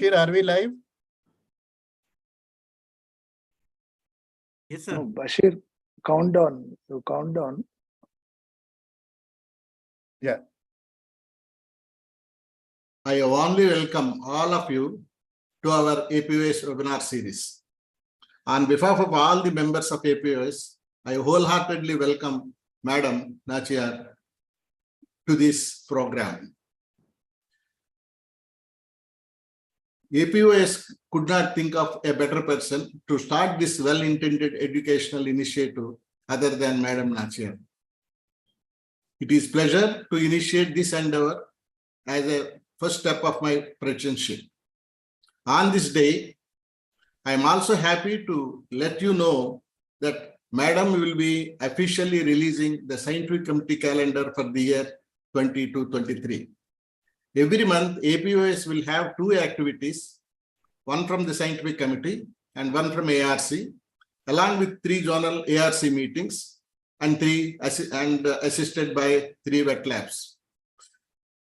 Bashir, are we live? Yes, sir. No, Bashir, count down. You count down. Yeah. I warmly welcome all of you to our APOS webinar series. On behalf of all the members of APOS, I wholeheartedly welcome Madam Nachiar to this program. APOS could not think of a better person to start this well-intended educational initiative other than Madam Nachiar. It is a pleasure to initiate this endeavor as a first step of my presidency. On this day, I am also happy to let you know that Madam will be officially releasing the scientific committee calendar for the year 2022-23. Every month, APOS will have two activities, one from the scientific committee and one from ARC, along with 3 zonal ARC meetings and assisted by 3 wet labs,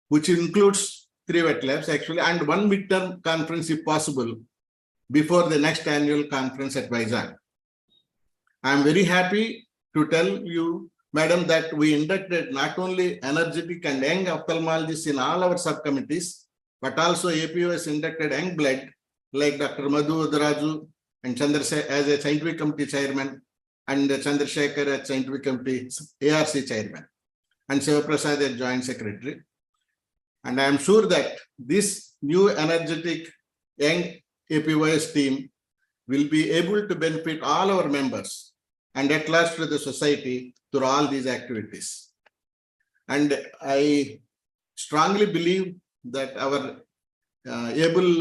which includes 3 wet labs actually, and 1 midterm conference if possible before the next annual conference at Vizag. I am very happy to tell you, Madam, that we inducted not only energetic and young ophthalmologists in all our subcommittees, but also APOS inducted young blood like Dr. Madhu Udaraju and Chandrasekhar as a scientific committee chairman, and Chandrasekhar as scientific committee ARC chairman, and Shiva Prasad as joint secretary. And I am sure that this new energetic young APOS team will be able to benefit all our members and at last to the society through all these activities. And I strongly believe that our able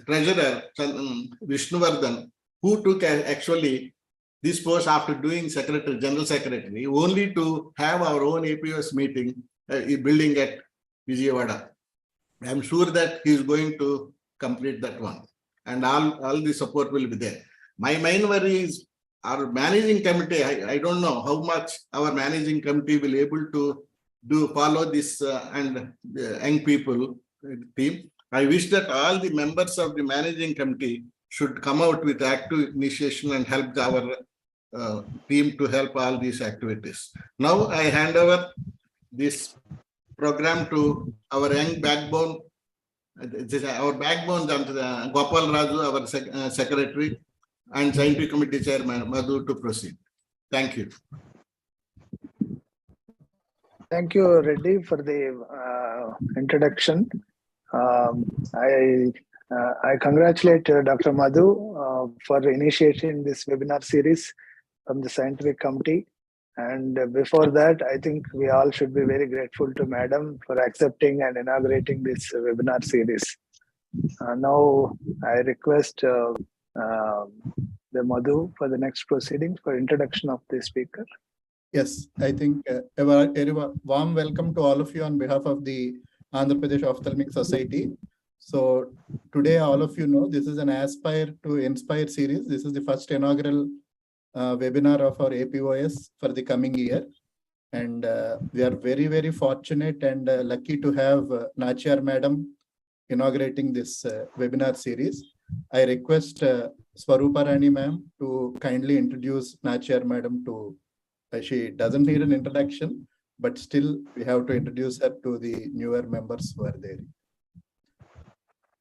treasurer, Vishnuvardhan, who took actually this post after doing secretary, general secretary, only to have our own APOS meeting building at Vijayawada. I am sure that he is going to complete that one, and all the support will be there. My main worry is our managing committee. I don't know how much our managing committee will able to follow this and the young people team. I wish that all the members of the managing committee should come out with active initiation and help our team to help all these activities. Now I hand over this program to our young backbone. Our backbone, Gopal Raju, our secretary, and scientific committee chairman, Madhu, to proceed. Thank you. Thank you, Reddy, for the introduction. I congratulate Dr. Madhu for initiating this webinar series from the scientific committee. And before that, I think we all should be very grateful to Madam for accepting and inaugurating this webinar series. Now, I request the Madhu for the next proceedings for introduction of the speaker. Yes, I think a very warm welcome to all of you on behalf of the Andhra Pradesh Ophthalmic Society. So today, all of you know, this is an Aspire to Inspire series. This is the first inaugural webinar of our APOS for the coming year. And we are very, very fortunate and lucky to have Nachiar Madam inaugurating this webinar series. I request Swarupa Rani ma'am to kindly introduce Nachiar Madam to, she doesn't need an introduction, but still we have to introduce her to the newer members who are there.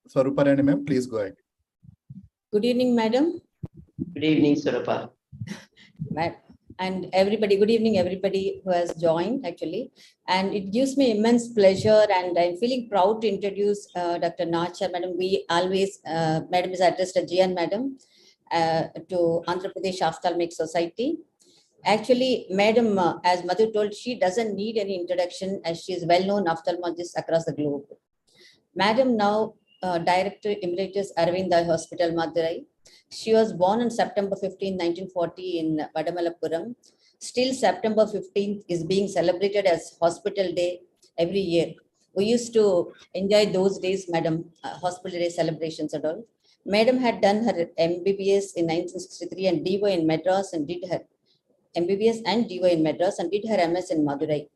Swarupa Rani ma'am, please go ahead. Good evening, madam. Good evening, Swarupa. And everybody, good evening, everybody who has joined actually. And it gives me immense pleasure and I'm feeling proud to introduce Dr. Nachiar Madam. We always, Madam is addressed as GN Madam to Andhra Pradesh Ophthalmic Society. Actually, Madam, as Madhu told, she doesn't need any introduction as she is well-known ophthalmologist across the globe. Madam now Director Emeritus Arvindai Hospital, Madurai. She was born on September 15, 1940 in Vadamalapuram. Still, September 15th is being celebrated as Hospital Day every year. We used to enjoy those days, Madam, Hospital Day celebrations and all. Madam had done her MBBS in 1963 and DY in Madras and did her MBBS and DY in Madras and did her MS in Madurai.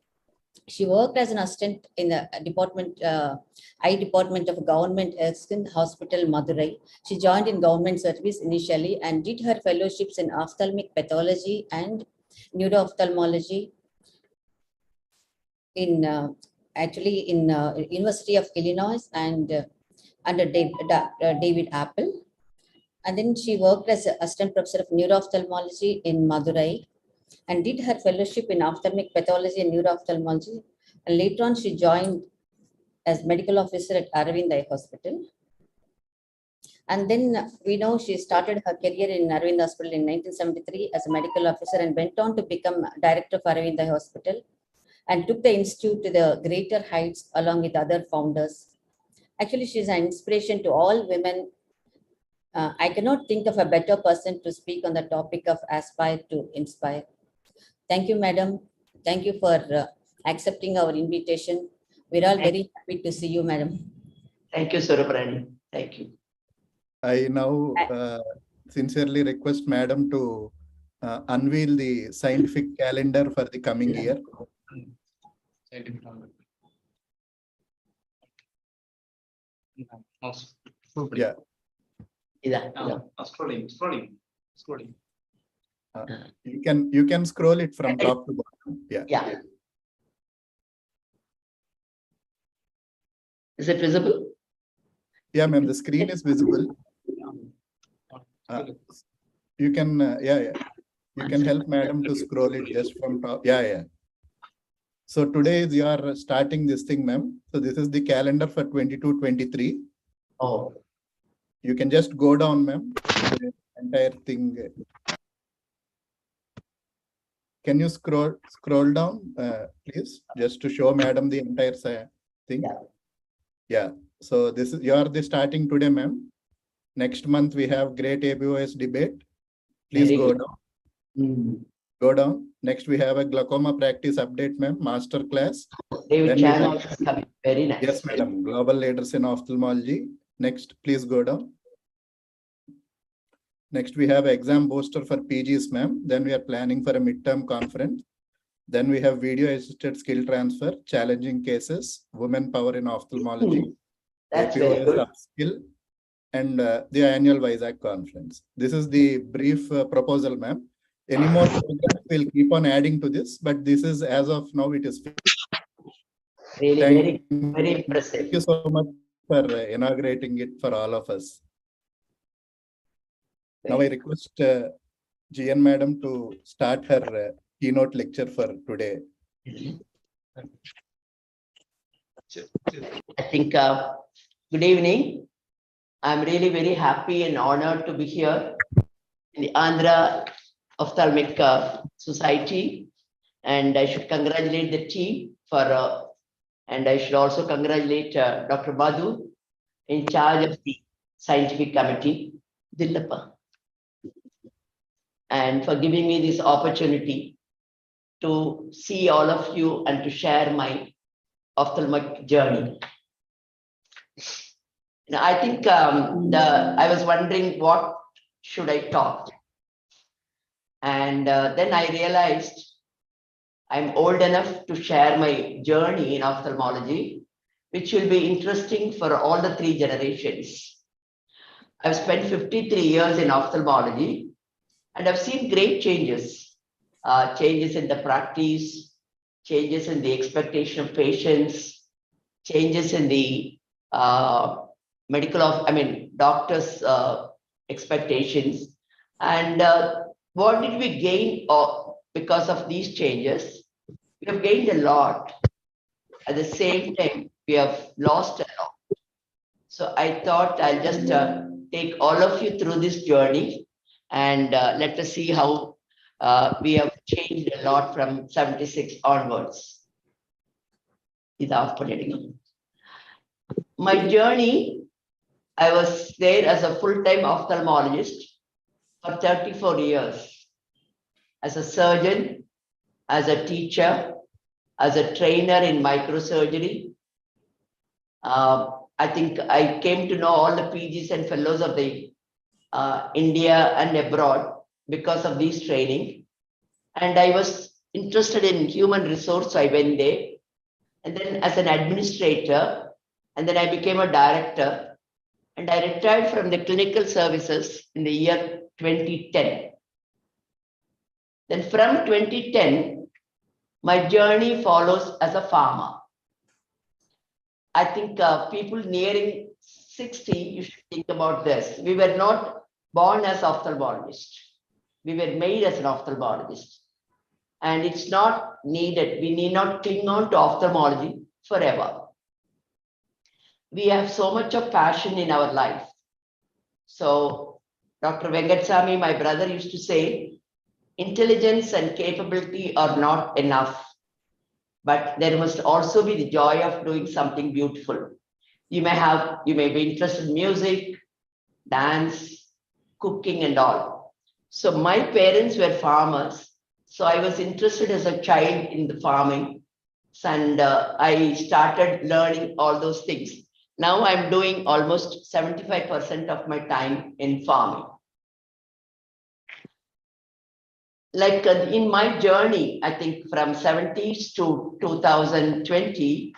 She worked as an assistant in the eye department of Government Erskine Hospital, Madurai. She joined in government service initially and did her fellowships in ophthalmic pathology and neuro-ophthalmology in University of Illinois and under David Apple. And then she worked as assistant professor of neuro-ophthalmology in Madurai and did her fellowship in ophthalmic pathology and neuro-ophthalmology. And later on, she joined as medical officer at Aravind Eye Hospital. And then we know she started her career in Aravind Hospital in 1973 as a medical officer and went on to become director of Aravind Eye Hospital and took the institute to the greater heights along with other founders. Actually, she's an inspiration to all women. I cannot think of a better person to speak on the topic of aspire to inspire. Thank you, madam. Thank you for accepting our invitation. We're all very happy to see you, madam. Thank you, Suraprani. Thank you. I now sincerely request madam to unveil the scientific calendar for the coming year. Yeah. Scrolling. You can scroll it from top to bottom. Yeah. Is it visible? Yeah, ma'am. The screen is visible. You can you can help madam to scroll it just from top. Yeah. So today is your starting this thing, ma'am. So this is the calendar for 22-23. Oh. You can just go down, ma'am. The entire thing. Can you scroll down, please, just to show madam the entire thing? Yeah. So this is the starting today, ma'am. Next month we have great APOS debate. Please go down. Go down. Next we have a glaucoma practice update, ma'am. Master class. David Chan is coming. Very nice. Yes, madam. Global leaders in ophthalmology. Next, please go down. Next, we have exam booster for PGs, ma'am. Then we are planning for a midterm conference. Then we have video assisted skill transfer, challenging cases, women power in ophthalmology, That's very good. Upskill, and the annual Vizag conference. This is the brief proposal, ma'am. Any more programs, we'll keep on adding to this, but this is as of now, it is. Really, very impressive. Thank you so much for inaugurating it for all of us. Now I request GN madam to start her keynote lecture for today. I think, good evening. I'm really very happy and honored to be here in the Andhra Ophthalmic Society. And I should congratulate the team for, and I should also congratulate Dr. Madhu in charge of the scientific committee, Dillappa, and for giving me this opportunity to see all of you and to share my ophthalmic journey. Now, I think I was wondering what should I talk, and then I realized I'm old enough to share my journey in ophthalmology, which will be interesting for all the three generations. I've spent 53 years in ophthalmology, and I've seen great changes, changes in the practice, changes in the expectation of patients, changes in the doctors' expectations. And what did we gain because of these changes? We have gained a lot. At the same time, we have lost a lot. So I thought I'll just take all of you through this journey and let us see how we have changed a lot from 76 onwards. My journey, I was there as a full-time ophthalmologist for 34 years, as a surgeon, as a teacher, as a trainer in microsurgery. I think I came to know all the PGs and fellows of the India and abroad because of this training. And I was interested in human resource, so I went there. and then as an administrator, and then I became a director, and I retired from the clinical services in the year 2010. Then from 2010, my journey follows as a farmer. I think people nearing 60, you should think about this. We were not born as ophthalmologists. We were made as an ophthalmologist. And it's not needed. We need not cling on to ophthalmology forever. We have so much of passion in our life. So Dr. Venkatsamy, my brother, used to say, intelligence and capability are not enough, but there must also be the joy of doing something beautiful. You may be interested in music, dance, cooking and all. So my parents were farmers. So I was interested as a child in the farming, and I started learning all those things. Now I'm doing almost 75% of my time in farming. Like in my journey, I think from 70s to 2020,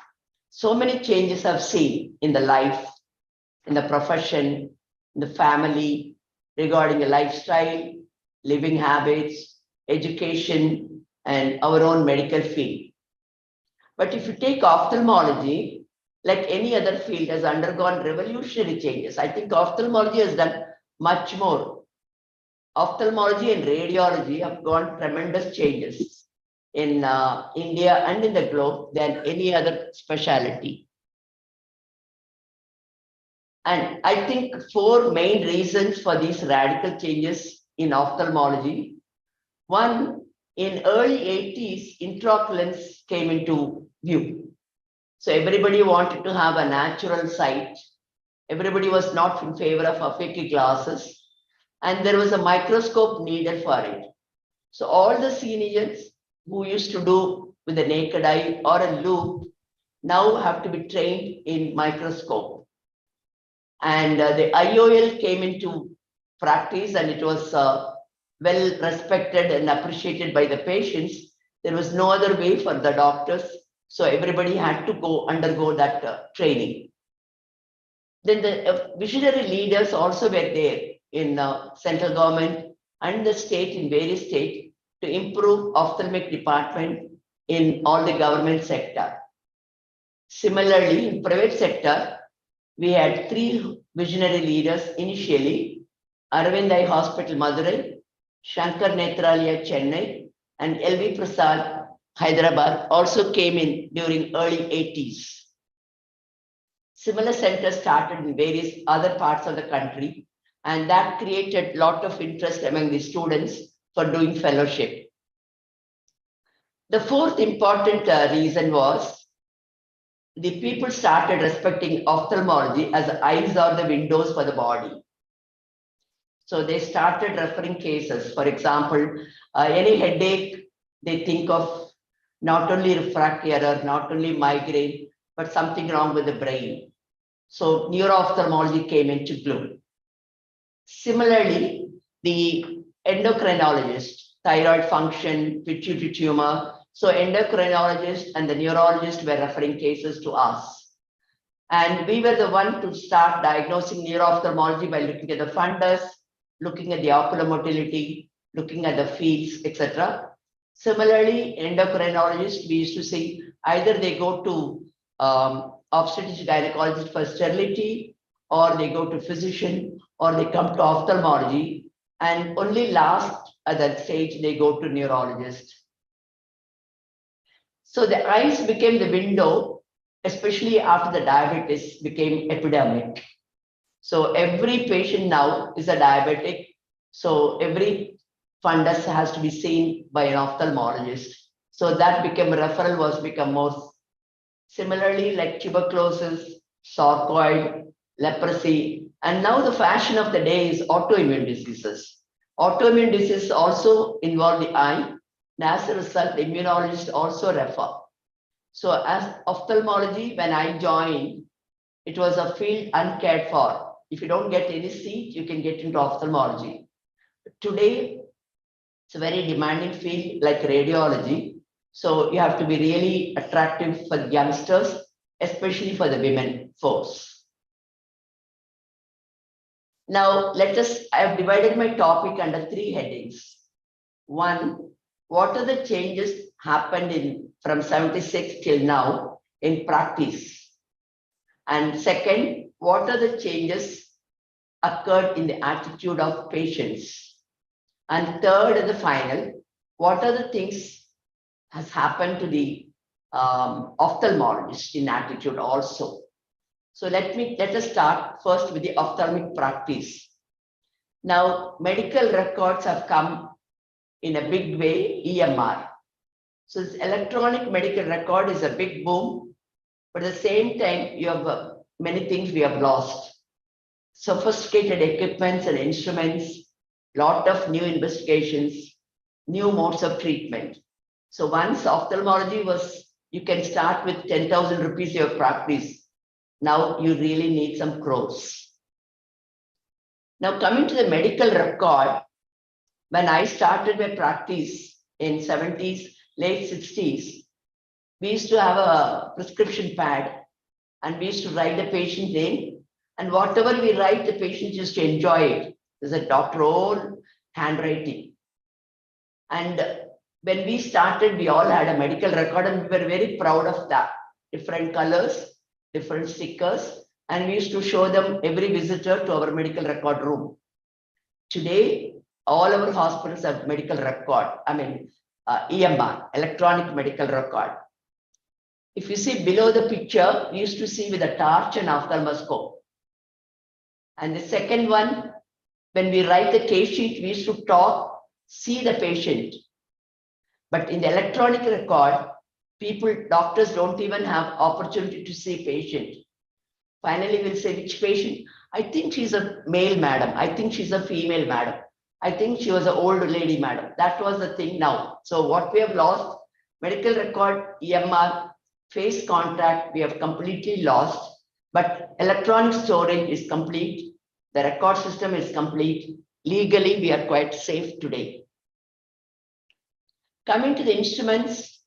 so many changes I've seen in the life, in the profession, in the family, regarding a lifestyle, living habits, education, and our own medical field. But if you take ophthalmology, like any other field, has undergone revolutionary changes. I think ophthalmology has done much more. Ophthalmology and radiology have gone tremendous changes in India and in the globe than any other specialty. And I think 4 main reasons for these radical changes in ophthalmology. One, in early 80s, intraocular lens came into view. So everybody wanted to have a natural sight. Everybody was not in favor of opaque glasses. And there was a microscope needed for it. So all the seniors who used to do with a naked eye or a loupe now have to be trained in microscope. And the IOL came into practice, and it was well respected and appreciated by the patients. There was no other way for the doctors. So everybody had to undergo that training. Then the visionary leaders also were there in central government and the state, in various states, to improve ophthalmic department in all the government sector. Similarly, in private sector, we had 3 visionary leaders initially: Aravind Eye Hospital, Madurai, Shankar Nethralaya, Chennai, and LV Prasad, Hyderabad, also came in during early 80s. Similar centers started in various other parts of the country, and that created a lot of interest among the students for doing fellowship. The 4th important reason was the people started respecting ophthalmology as the eyes are the windows for the body. So they started referring cases. For example, any headache, they think of not only refractive error, not only migraine, but something wrong with the brain. So neuro-ophthalmology came into bloom. Similarly, the endocrinologist, thyroid function, pituitary tumor. So endocrinologist and the neurologist were referring cases to us. And we were the one to start diagnosing neuro-ophthalmology by looking at the fundus, looking at the ocular motility, looking at the fields, etc. Similarly, endocrinologists, we used to see either they go to obstetrician gynecologist for sterility, or they go to physician, or they come to ophthalmology, and only last at that stage they go to neurologist. So the eyes became the window, especially after the diabetes became epidemic. So every patient now is a diabetic. So every fundus has to be seen by an ophthalmologist. So that referral was become more. Similarly, like tuberculosis, sarcoid, leprosy, and now the fashion of the day is autoimmune diseases. Autoimmune diseases also involve the eye, and as a result, the immunologists also refer. So as ophthalmology, when I joined, it was a field uncared for. If you don't get any seat, you can get into ophthalmology. Today, it's a very demanding field like radiology. So you have to be really attractive for the youngsters, especially for the women force. Now, I have divided my topic under 3 headings. One, what are the changes happened from 76 till now in practice? And second, what are the changes occurred in the attitude of patients? And third and the final, what are the things has happened to the ophthalmologist in attitude also? So let us start first with the ophthalmic practice. Now, medical records have come in a big way, EMR. So this electronic medical record is a big boom, but at the same time, you have many things we have lost. Sophisticated equipments and instruments, lot of new investigations, new modes of treatment. So once ophthalmology you can start with 10,000 rupees your practice. Now you really need some crores. Now coming to the medical record, when I started my practice in 70s, late 60s, we used to have a prescription pad and we used to write the patient name, and whatever we write, the patient used to enjoy it. There's a doctor's own handwriting. And when we started, we all had a medical record and we were very proud of that. Different colors, different stickers, and we used to show them every visitor to our medical record room. Today, all our hospitals have medical record, EMR, electronic medical record. If you see below the picture, we used to see with a torch and ophthalmoscope. And the second one, when we write the case sheet, we used to talk, see the patient. But in the electronic record, doctors don't even have opportunity to see patient. Finally, we'll say which patient. I think she's a male, madam. I think she's a female, madam. I think she was an old lady, madam. That was the thing now. So what we have lost, medical record, EMR, face contact, we have completely lost. But electronic storage is complete. The record system is complete. Legally, we are quite safe today. Coming to the instruments,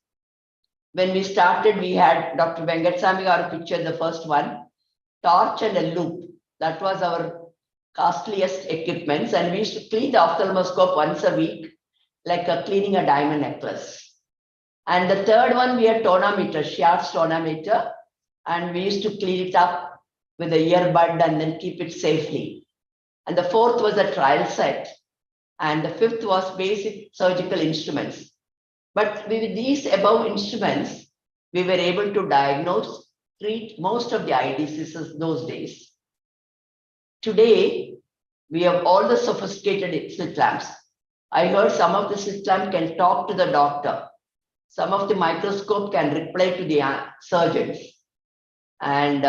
when we started, we had Dr. Venkatsamy our picture, the first one, torch and a loop. That was our costliest equipments, and we used to clean the ophthalmoscope once a week, like cleaning a diamond necklace. And the third one, we had tonometer, Sharp's tonometer, and we used to clean it up with a earbud and then keep it safely. And the fourth was a trial set, and the fifth was basic surgical instruments. But with these above instruments, we were able to diagnose, treat most of the eye diseases those days. Today, we have all the sophisticated slit lamps. I heard some of the slit lamp can talk to the doctor. Some of the microscope can reply to the surgeons. And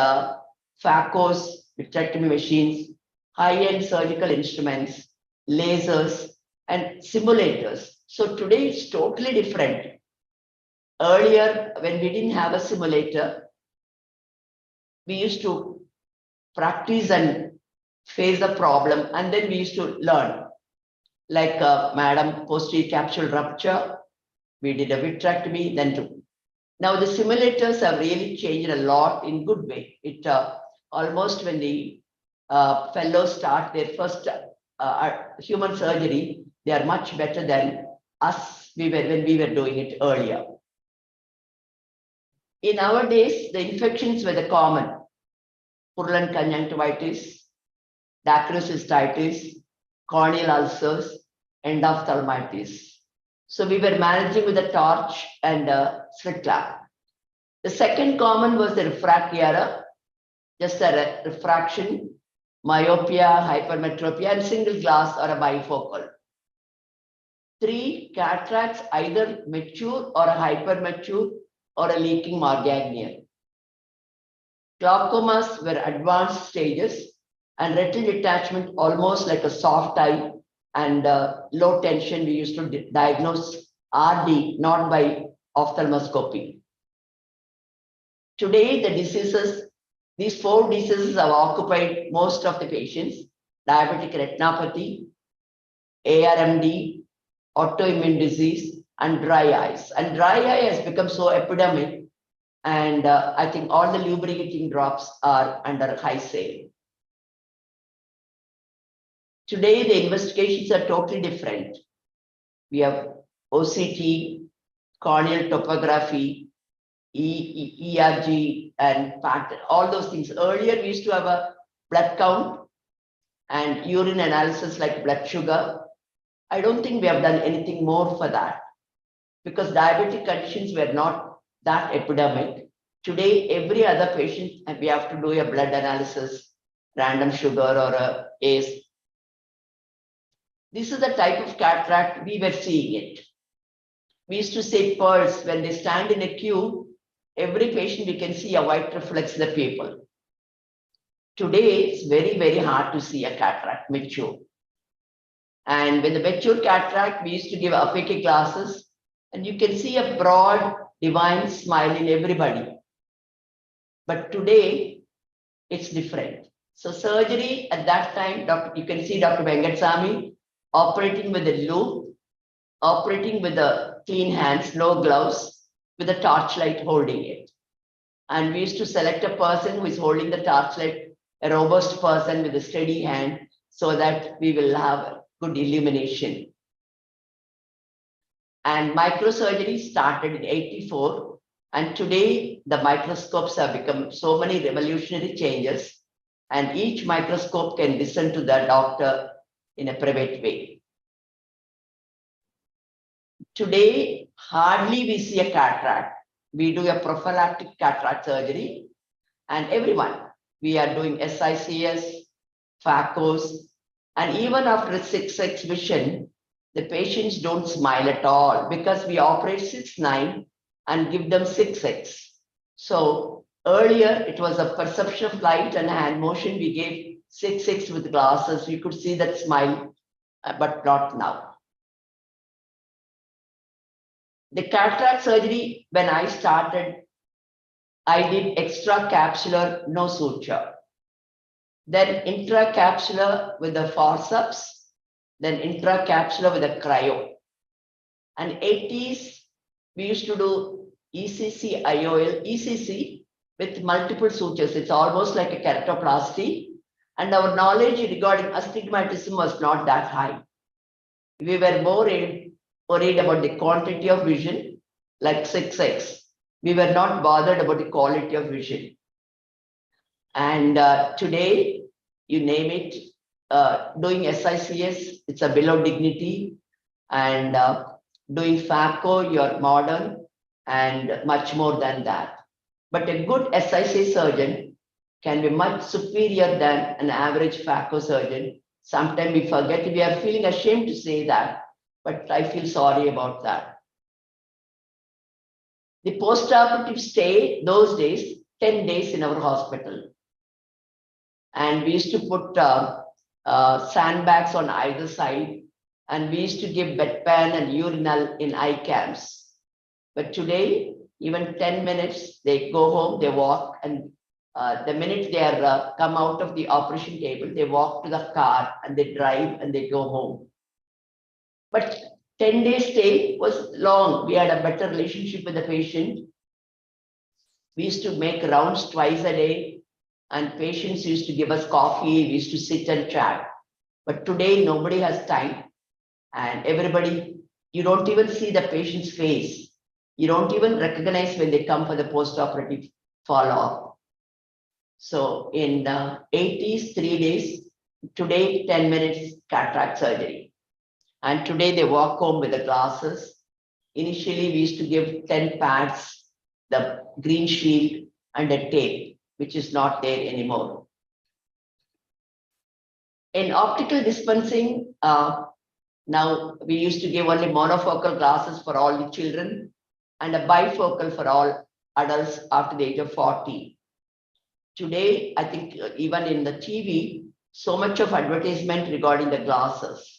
phaco's, vitrectomy machines, high-end surgical instruments, lasers, and simulators. So today it's totally different. Earlier, when we didn't have a simulator, we used to practice and face the problem, and then we used to learn. Like madam, posterior capsule rupture, we did a vitrectomy, then too. Now the simulators have really changed a lot in good way. It almost when the fellows start their first human surgery, they are much better than us when we were doing it earlier. In our days, the infections were the common. Purulent conjunctivitis, dacryocystitis, corneal ulcers, endophthalmitis. So we were managing with a torch and a slit lamp. The second common was the refractory error, just a refraction, myopia, hypermetropia, and single glass or a bifocal. 3, cataracts, either mature or a hypermature or a leaking Morgagnia. Glaucomas were advanced stages, and retinal detachment almost like a soft eye, and low tension we used to diagnose RD, not by ophthalmoscopy. Today, the diseases, these 4 diseases have occupied most of the patients: diabetic retinopathy, ARMD, autoimmune disease, and dry eyes. And dry eye has become so epidemic, and I think all the lubricating drops are under high sale. Today, the investigations are totally different. We have OCT, corneal topography, ERG, and pattern, all those things. Earlier, we used to have a blood count and urine analysis like blood sugar. I don't think we have done anything more for that because diabetic conditions were not that epidemic. Today, every other patient, we have to do a blood analysis, random sugar or a ACE. This is the type of cataract we were seeing it. We used to say pearls, when they stand in a queue, every patient we can see a white reflex in the pupil. Today, it's very, very hard to see a cataract mature. And with the mature cataract, we used to give aphakic glasses, and you can see a broad, divine smile in everybody. But today, it's different. So surgery at that time, you can see Dr. Venkatsamy operating with a loop, operating with the clean hands, no gloves, with a torchlight holding it. And we used to select a person who is holding the torchlight, a robust person with a steady hand, so that we will have good illumination. And microsurgery started in '84. And today, the microscopes have become so many revolutionary changes. And each microscope can listen to the doctor in a private way. Today, hardly we see a cataract. We do a prophylactic cataract surgery, and everyone, we are doing SICS, APOS, and even after 6x vision, the patients don't smile at all because we operate 6/9 and give them 6x. So earlier, it was a perception of light and hand motion. We gave 6x with glasses. We could see that smile, but not now. The cataract surgery, when I started, I did extracapsular, no suture. Then intracapsular with the forceps, then intracapsular with a cryo. And 80s, we used to do ECC, IOL, ECC with multiple sutures. It's almost like a keratoplasty. And our knowledge regarding astigmatism was not that high. We were more worried about the quantity of vision, like 6x. We were not bothered about the quality of vision. And today, you name it, doing SICS, it's a below dignity, and doing FACO, you're modern, and much more than that. But a good SICS surgeon can be much superior than an average FACO surgeon. Sometimes we forget, we are feeling ashamed to say that, but I feel sorry about that. The postoperative stay, those days, 10 days in our hospital. And we used to put sandbags on either side, and we used to give bedpan and urinal in eye camps. But today, even 10 minutes, they go home, they walk, and the minute they are come out of the operation table, they walk to the car and they drive and they go home. But 10-day stay was long. We had a better relationship with the patient. We used to make rounds twice a day, and patients used to give us coffee. We used to sit and chat. But today, nobody has time, and everybody, you don't even see the patient's face. You don't even recognize when they come for the post-operative follow-up. So in the 80s, 3 days, today, 10 minutes cataract surgery. And today they walk home with the glasses. Initially, we used to give 10 pads, the green shield, and a tape, which is not there anymore. In optical dispensing, now we used to give only monofocal glasses for all the children and a bifocal for all adults after the age of 40. Today, I think even in the TV, so much of advertisement regarding the glasses.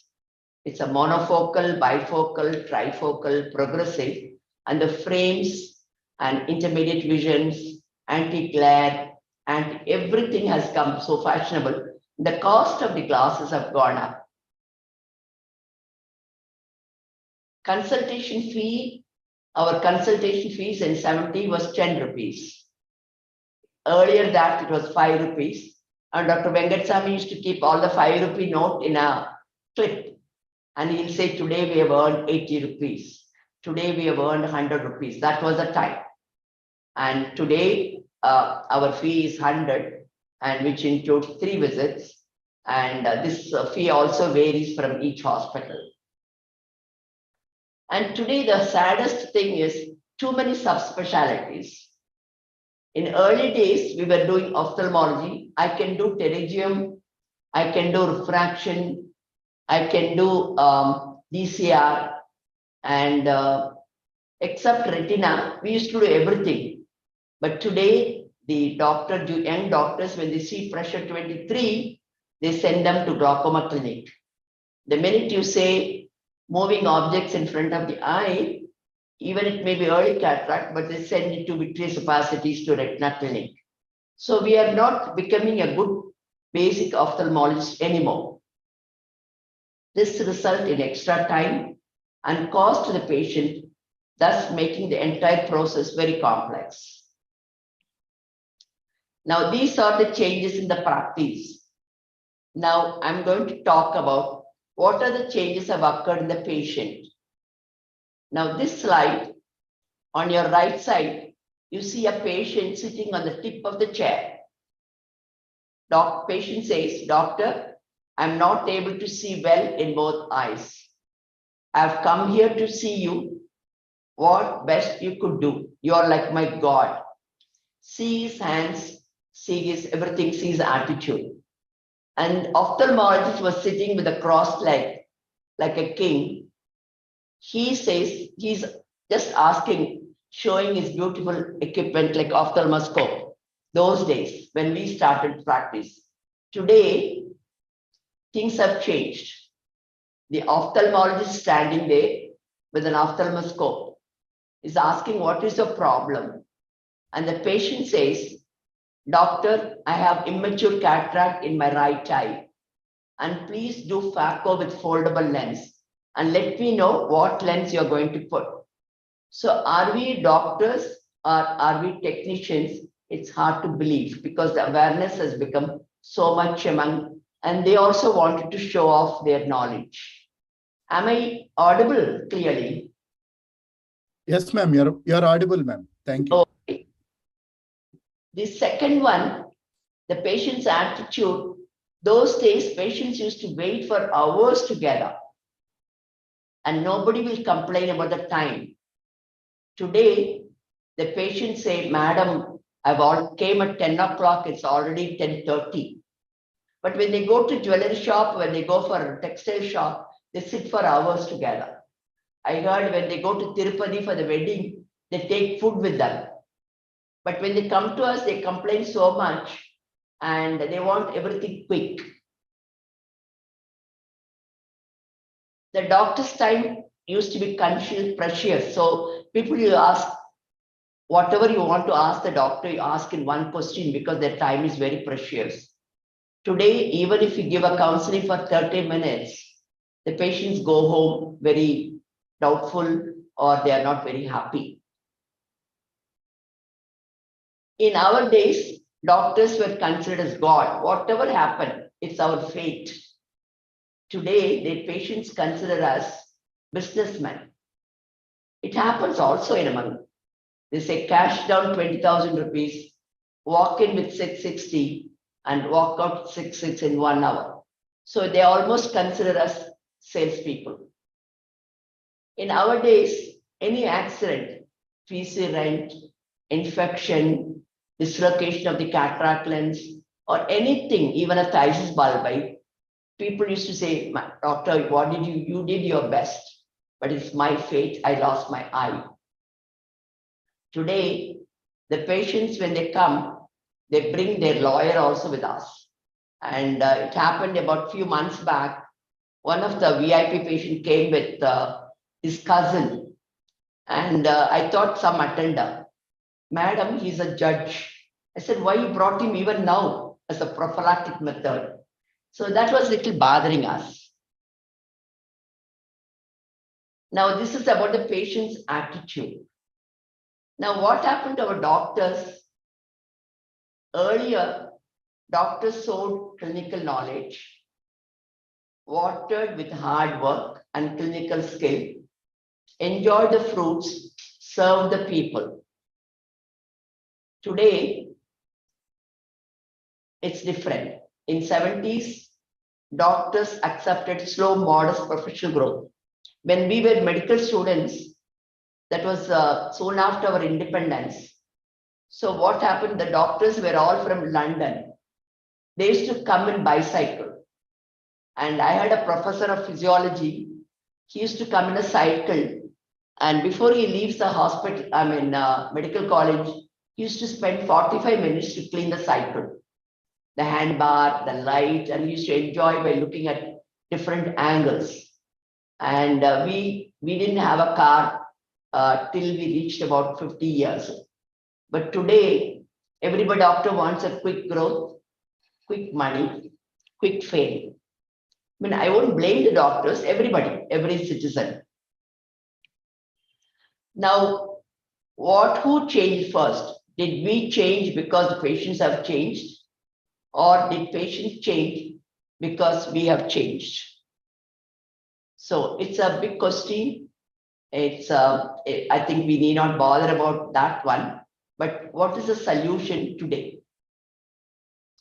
It's a monofocal, bifocal, trifocal, progressive, and the frames and intermediate visions, anti-glare, and everything has come so fashionable. The cost of the glasses have gone up. consultation fee, our consultation fees in 70 was 10 rupees. Earlier that it was 5 rupees. And Dr. Venkatsamy used to keep all the 5 rupee note in a clip. And he'll say, today we have earned 80 rupees. Today we have earned 100 rupees. That was the time. And today our fee is 100, and which includes 3 visits. And this fee also varies from each hospital. And today the saddest thing is too many subspecialties. In early days, we were doing ophthalmology. I can do pterygium, I can do refraction, I can do DCR, and except retina, we used to do everything. But today, the young doctors, when they see pressure 23, they send them to glaucoma clinic. The minute you say moving objects in front of the eye, even it may be early cataract, but they send it to vitreous opacities to retina clinic. So we are not becoming a good basic ophthalmologist anymore. This results in extra time and cost to the patient, thus making the entire process very complex. Now, these are the changes in the practice. Now, I'm going to talk about what are the changes have occurred in the patient. Now, this slide, on your right side, you see a patient sitting on the tip of the chair. Patient says, doctor, I'm not able to see well in both eyes. I've come here to see you. What best you could do? You're like my God. See his hands, see his everything, see his attitude. And ophthalmologist was sitting with a crossed leg, like a king. He says he's just asking, showing his beautiful equipment like ophthalmoscope. Those days when we started practice. Today, things have changed. The ophthalmologist standing there with an ophthalmoscope is asking, what is the problem? And the patient says, doctor, I have immature cataract in my right eye. And please do phaco with foldable lens. And let me know what lens you're going to put. So are we doctors or are we technicians? It's hard to believe because the awareness has become so much among, and they also wanted to show off their knowledge. Am I audible clearly? Yes, ma'am. You're audible, ma'am. Thank you. Okay. The second one, the patient's attitude. Those days, patients used to wait for hours together. And nobody will complain about the time. Today, the patients say, madam, I've all came at 10 o'clock, it's already 10:30. But when they go to jewelry shop, when they go for a textile shop, they sit for hours together. I heard when they go to Tirupati for the wedding, they take food with them. But when they come to us, they complain so much and they want everything quick. The doctor's time used to be precious. So people you ask, whatever you want to ask the doctor, you ask in one question because their time is very precious. Today, even if you give a counseling for 30 minutes, the patients go home very doubtful or they are not very happy. In our days, doctors were considered as God. Whatever happened, it's our fate. Today, the patients consider us businessmen. It happens also in among. They say cash down 20,000 rupees, walk in with 660 and walk out 66 in 1 hour. So they almost consider us salespeople. In our days, any accident, feces rent, infection, dislocation of the cataract lens, or anything, even a phthisis bulbi, people used to say, doctor, what did you did your best, but it's my fate, I lost my eye. Today, the patients, when they come, they bring their lawyer also with us. And it happened about a few months back. One of the VIP patient came with his cousin. And I thought some attender. Madam, he's a judge. I said, why you brought him even now as a prophylactic method? So that was a little bothering us. Now, this is about the patient's attitude. Now, what happened to our doctors? Earlier, doctors sold clinical knowledge, watered with hard work and clinical skill, enjoyed the fruits, served the people. Today, it's different. In 70s, doctors accepted slow, modest professional growth. When we were medical students, that was soon after our independence. So what happened? The doctors were all from London. They used to come in bicycle. And I had a professor of physiology. He used to come in a cycle. And before he leaves the hospital, medical college, he used to spend 45 minutes to clean the cycle, the handbar, the light, and he used to enjoy by looking at different angles. And we didn't have a car till we reached about 50 years. But today, every doctor wants a quick growth, quick money, quick fame. I mean, I won't blame the doctors, everybody, every citizen. Now, who changed first? Did we change because the patients have changed? Or did patients change because we have changed? So it's a big question. I think we need not bother about that one. But what is the solution today?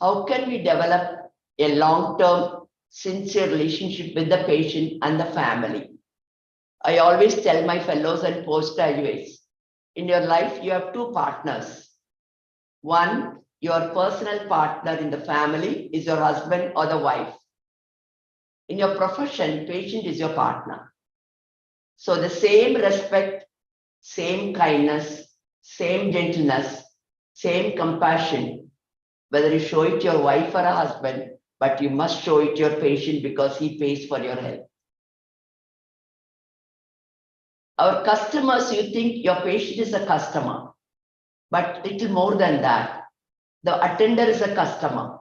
How can we develop a long-term, sincere relationship with the patient and the family? I always tell my fellows and postgraduates, in your life, you have two partners. One, your personal partner in the family is your husband or the wife. In your profession, patient is your partner. So the same respect, same kindness, same gentleness, same compassion, whether you show it to your wife or a husband, but you must show it to your patient because he pays for your health. Our customers, you think your patient is a customer, but little more than that. The attender is a customer.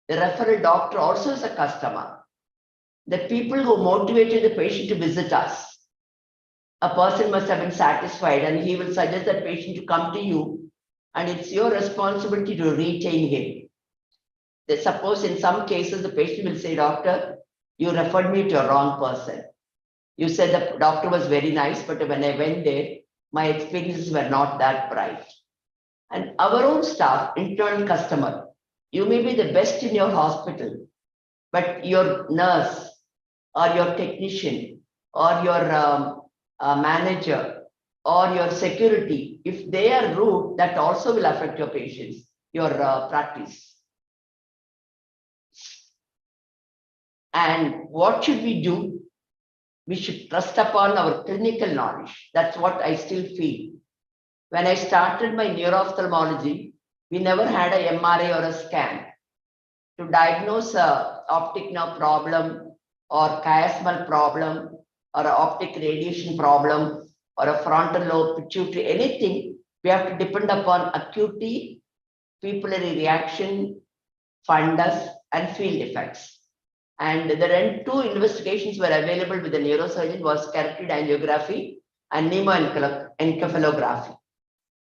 The referral doctor also is a customer. The people who motivated the patient to visit us, a person must have been satisfied and he will suggest that patient to come to you, and it's your responsibility to retain him. Suppose in some cases, the patient will say, doctor, you referred me to a wrong person. You said the doctor was very nice, but when I went there, my experiences were not that bright. And our own staff, internal customer, you may be the best in your hospital, but your nurse or your technician or your manager or your security, if they are rude, that also will affect your patients, your practice. And what should we do? We should trust upon our clinical knowledge. That's what I still feel. When I started my neuro-ophthalmology, we never had a MRI or a scan. To diagnose a optic nerve problem or chiasmal problem or an optic radiation problem or a frontal lobe, pituitary, anything, we have to depend upon acuity, pupillary reaction, fundus, and field effects. And the two investigations were available with the neurosurgeon was carotid angiography and pneumoencephalography.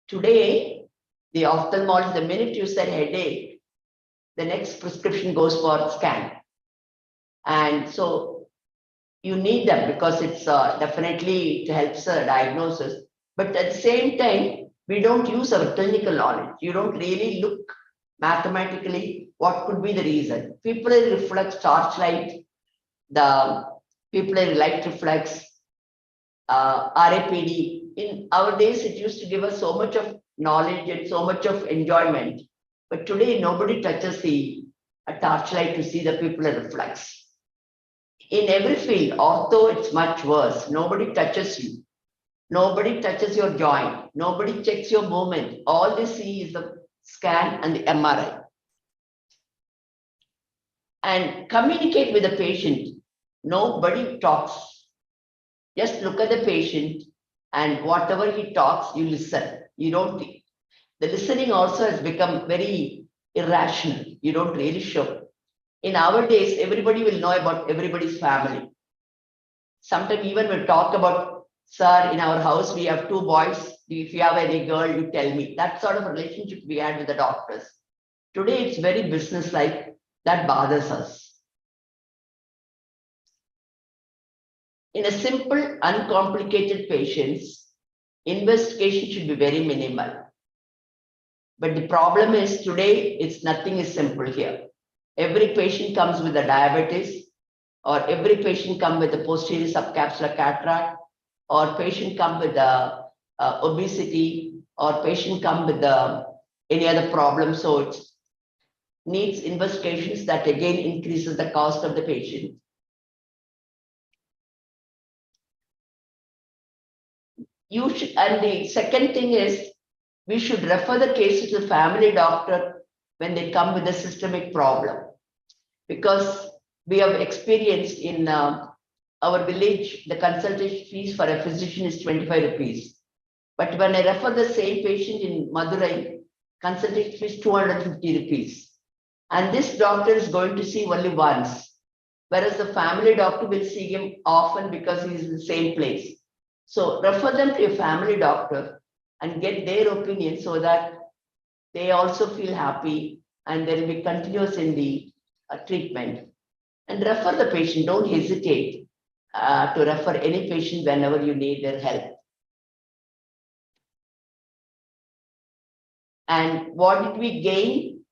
Today, the ophthalmologist, the minute you said headache, the next prescription goes for scan. And so you need them because it's definitely it helps diagnosis. But at the same time, we don't use our clinical knowledge. You don't really look mathematically what could be the reason. Pupillary reflex, torchlight, the pupillary light reflex, RAPD. In our days, it used to give us so much of knowledge and so much of enjoyment. But today, nobody touches a torchlight to see the pupillary reflex. In every field, ortho, it's much worse. Nobody touches you. Nobody touches your joint. Nobody checks your movement. All they see is the scan and the MRI. And communicate with the patient. Nobody talks. Just look at the patient and whatever he talks, you listen. You don't. The listening also has become very irrational. You don't really show. In our days, everybody will know about everybody's family. Sometimes even we talk about, sir, in our house, we have 2 boys. If you have any girl, you tell me. That sort of relationship we had with the doctors. Today, it's very business-like. That bothers us. In a simple, uncomplicated patients, investigation should be very minimal. But the problem is today, nothing is simple here. Every patient comes with a diabetes, or every patient comes with a posterior subcapsular cataract, or patient come with obesity, or patient come with any other problem. So it needs investigations that again increases the cost of the patient. And the second thing is, we should refer the case to the family doctor when they come with a systemic problem. Because we have experienced in our village, the consultation fees for a physician is 25 rupees. But when I refer the same patient in Madurai, consultation fee is 250 rupees. And this doctor is going to see only once, whereas the family doctor will see him often because he is in the same place. So refer them to a family doctor and get their opinion so that they also feel happy and they will be continuous in the treatment. And refer the patient. Don't hesitate to refer any patient whenever you need their help. And what did we gain?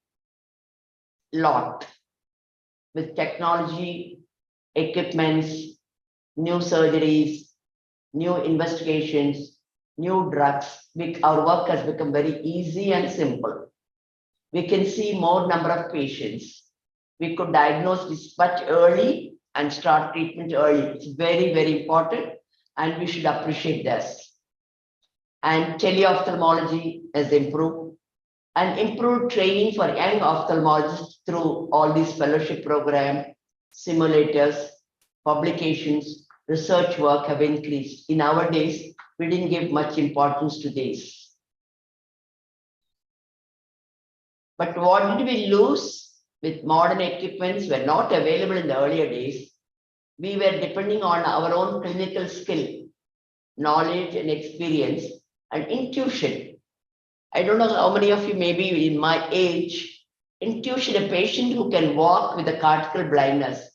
Lot. With technology, equipments, new surgeries, new investigations, new drugs, our work has become very easy and simple. We can see more number of patients. We could diagnose this much early and start treatment early. It's very, very important, and we should appreciate this. And teleophthalmology has improved, and improved training for young ophthalmologists through all these fellowship programs, simulators, publications, research work have increased. In our days, we didn't give much importance to this. But what did we lose? With modern equipments were not available in the earlier days. We were depending on our own clinical skill, knowledge and experience, and intuition. I don't know how many of you may be in my age. Intuition, a patient who can walk with a cortical blindness.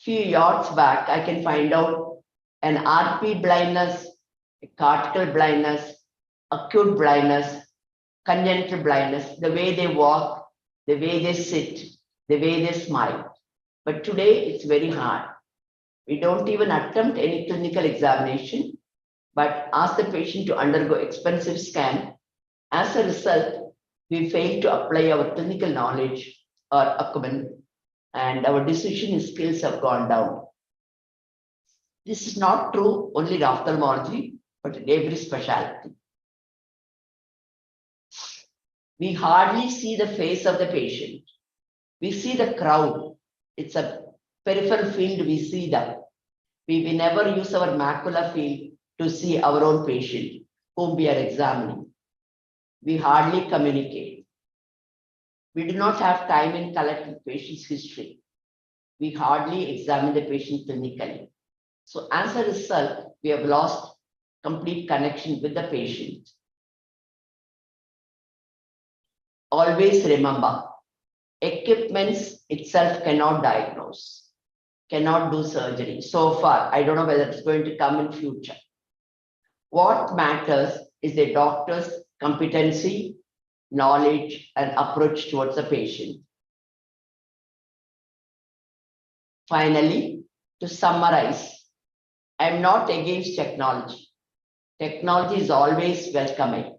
Few yards back, I can find out an RP blindness, a cortical blindness, acute blindness, congenital blindness, the way they walk, the way they sit, the way they smile. But today it's very hard. We don't even attempt any clinical examination, but ask the patient to undergo expensive scan. As a result, we fail to apply our clinical knowledge or acumen, and our decision skills have gone down. This is not true only in ophthalmology, but in every specialty. We hardly see the face of the patient. We see the crowd. It's a peripheral field, we see them. We never use our macular field to see our own patient whom we are examining. We hardly communicate. We do not have time in collecting patient's history. We hardly examine the patient clinically. So as a result, we have lost complete connection with the patient. Always remember, equipments itself cannot diagnose, cannot do surgery. So far, I don't know whether it's going to come in future. What matters is the doctor's competency, knowledge, and approach towards the patient. Finally, to summarize, I'm not against technology. Technology is always welcoming.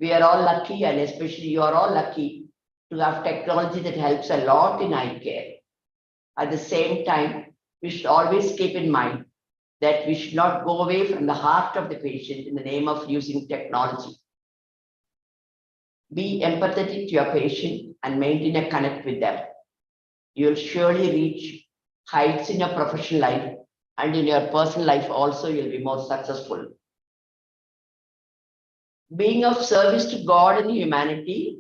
We are all lucky, and especially you are all lucky to have technology that helps a lot in eye care. At the same time, we should always keep in mind that we should not go away from the heart of the patient in the name of using technology. Be empathetic to your patient and maintain a connect with them. You'll surely reach heights in your professional life, and in your personal life also you'll be more successful. Being of service to God and humanity,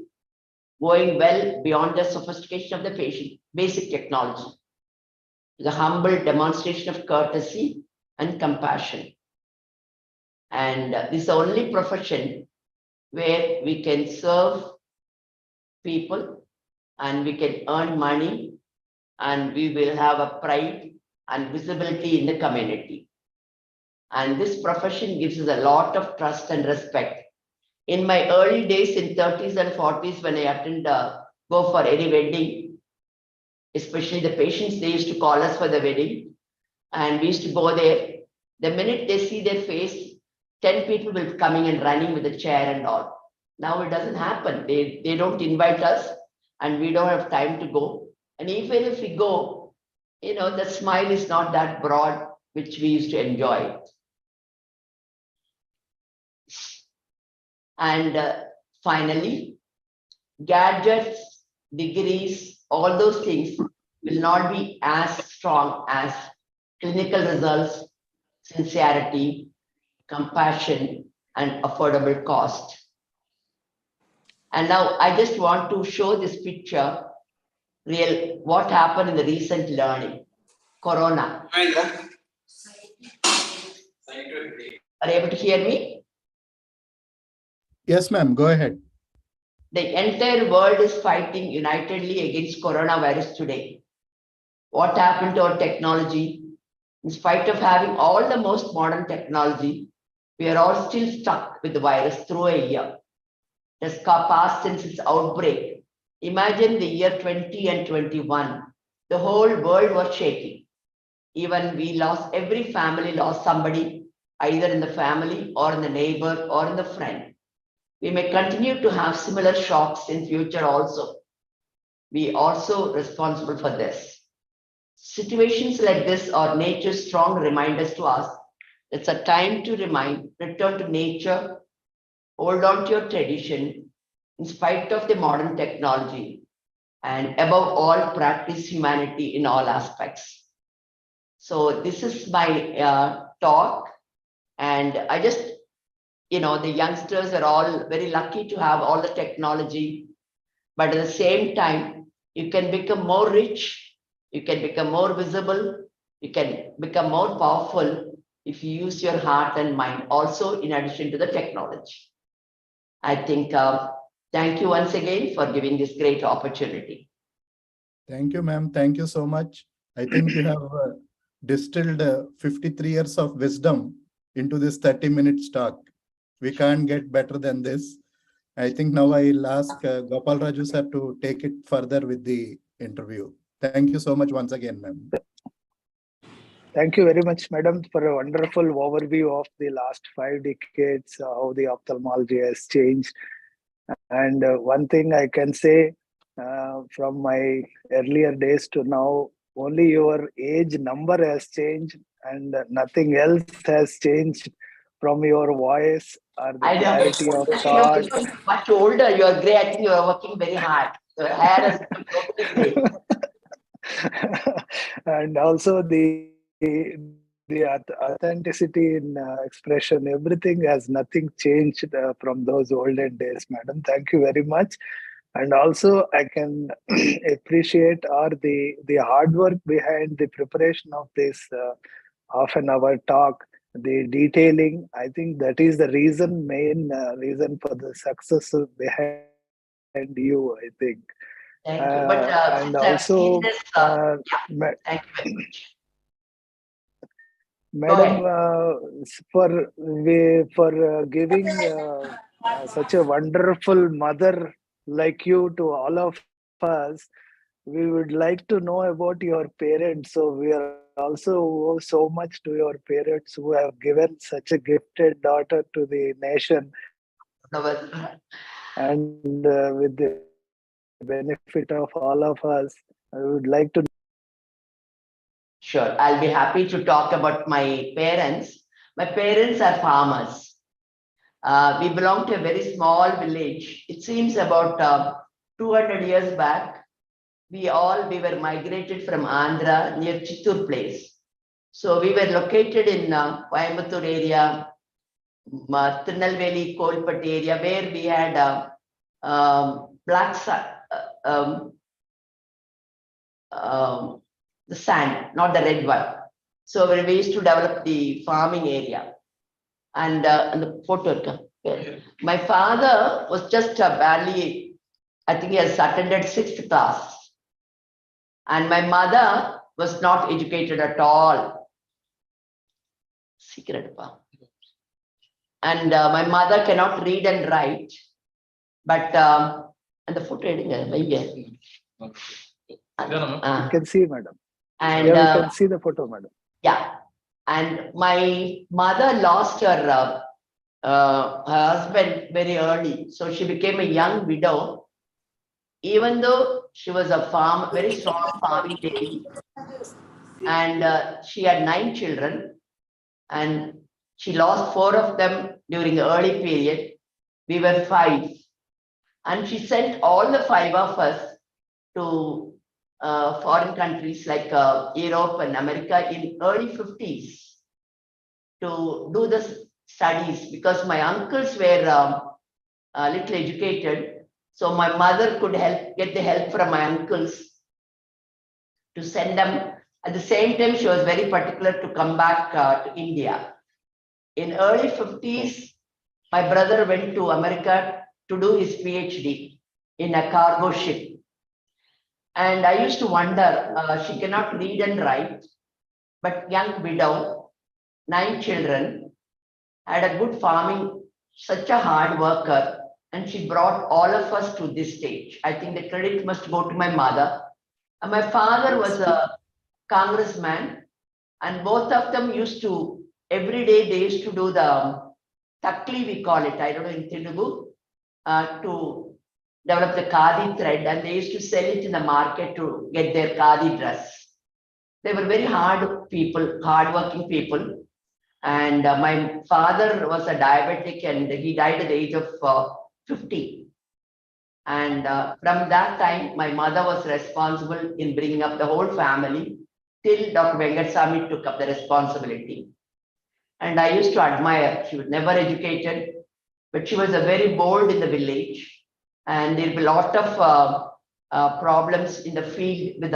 going well beyond the sophistication of the patient, basic technology. the humble demonstration of courtesy and compassion. And this is the only profession where we can serve people and we can earn money and we will have a pride and visibility in the community. And this profession gives us a lot of trust and respect. In my early days in 30s and 40s, when I go for any wedding, especially the patients, they used to call us for the wedding and we used to go there. The minute they see their face, 10 people will be coming and running with a chair and all. Now it doesn't happen. They don't invite us and we don't have time to go. And even if we go, the smile is not that broad, which we used to enjoy. And finally, gadgets, degrees, all those things will not be as strong as clinical results, sincerity, compassion, and affordable cost. And now I just want to show this picture, what happened in the recent learning, Corona. Are you able to hear me? Yes, ma'am, go ahead. The entire world is fighting unitedly against coronavirus today. What happened to our technology? In spite of having all the most modern technology, we are all still stuck with the virus through a year. It has passed since its outbreak. Imagine the year 20 and 21. The whole world was shaking. Even every family lost somebody, either in the family or in the neighbor or in the friend. We may continue to have similar shocks in future also. We also responsible for this. Situations like this are nature's strong reminders to us. It's a time to return to nature, hold on to your tradition, in spite of the modern technology, and above all, practice humanity in all aspects. So this is my talk, and I just, the youngsters are all very lucky to have all the technology, but at the same time, you can become more rich, you can become more visible, you can become more powerful if you use your heart and mind also in addition to the technology. I think, thank you once again for giving this great opportunity. Thank you, ma'am. Thank you so much. I think you have distilled 53 years of wisdom into this 30-minute talk. We can't get better than this. I think now I'll ask Gopal Raju sir to take it further with the interview. Thank you so much once again, ma'am. Thank you very much, madam, for a wonderful overview of the last 5 decades, how the ophthalmology has changed. And one thing I can say from my earlier days to now, only your age number has changed and nothing else has changed from your voice or the clarity of thought. You're much older, you're gray. I think you're working very hard. Your hair has become totally gray. And also the authenticity in expression, everything has nothing changed from those olden days, madam. Thank you very much. And also I can appreciate the hard work behind the preparation of this half an hour talk, the detailing. I think that is the main reason for the success behind you, I think. Thank you. But and also, thank you very much. Madam, for giving such a wonderful mother like you to all of us, we would like to know about your parents. So we are also owe so much to your parents who have given such a gifted daughter to the nation. And with the benefit of all of us, I would like to. Sure, I'll be happy to talk about my parents. My parents are farmers. We belong to a very small village. It seems about 200 years back, we were migrated from Andhra near Chittur place. So we were located in Coimbatore area, Tirunelveli, Kolpat area, where we had the sand, not the red one. So we used to develop the farming area. And the photo, my father was just barely, I think he has attended 6th class. And my mother was not educated at all. Secret. And my mother cannot read and write. But, and the photo, You can see, madam. And Yeah, we can see the photo, madam. yeah. And my mother lost her husband very early. So she became a young widow, even though she was a very strong farming lady. And she had 9 children, and she lost 4 of them during the early period. We were 5. And she sent all the 5 of us to foreign countries like Europe and America in early 50s to do the studies, because my uncles were a little educated. So my mother could get the help from my uncles to send them. At the same time, she was very particular to come back to India. In early 50s, my brother went to America to do his PhD in a cargo ship. And I used to wonder, she cannot read and write, but young widow, 9 children, had a good farming, such a hard worker, and she brought all of us to this stage. I think the credit must go to my mother. And my father was a congressman, and both of them used to, every day they used to do the takli, we call it, I don't know in Telugu, to develop the khadi thread, and they used to sell it in the market to get their khadi dress. They were very hardworking people. And my father was a diabetic, and he died at the age of 50. And from that time, my mother was responsible in bringing up the whole family till Dr. Venkatasamy took up the responsibility. And I used to admire her. She was never educated, but she was a very bold in the village. And there'll be a lot of problems in the field with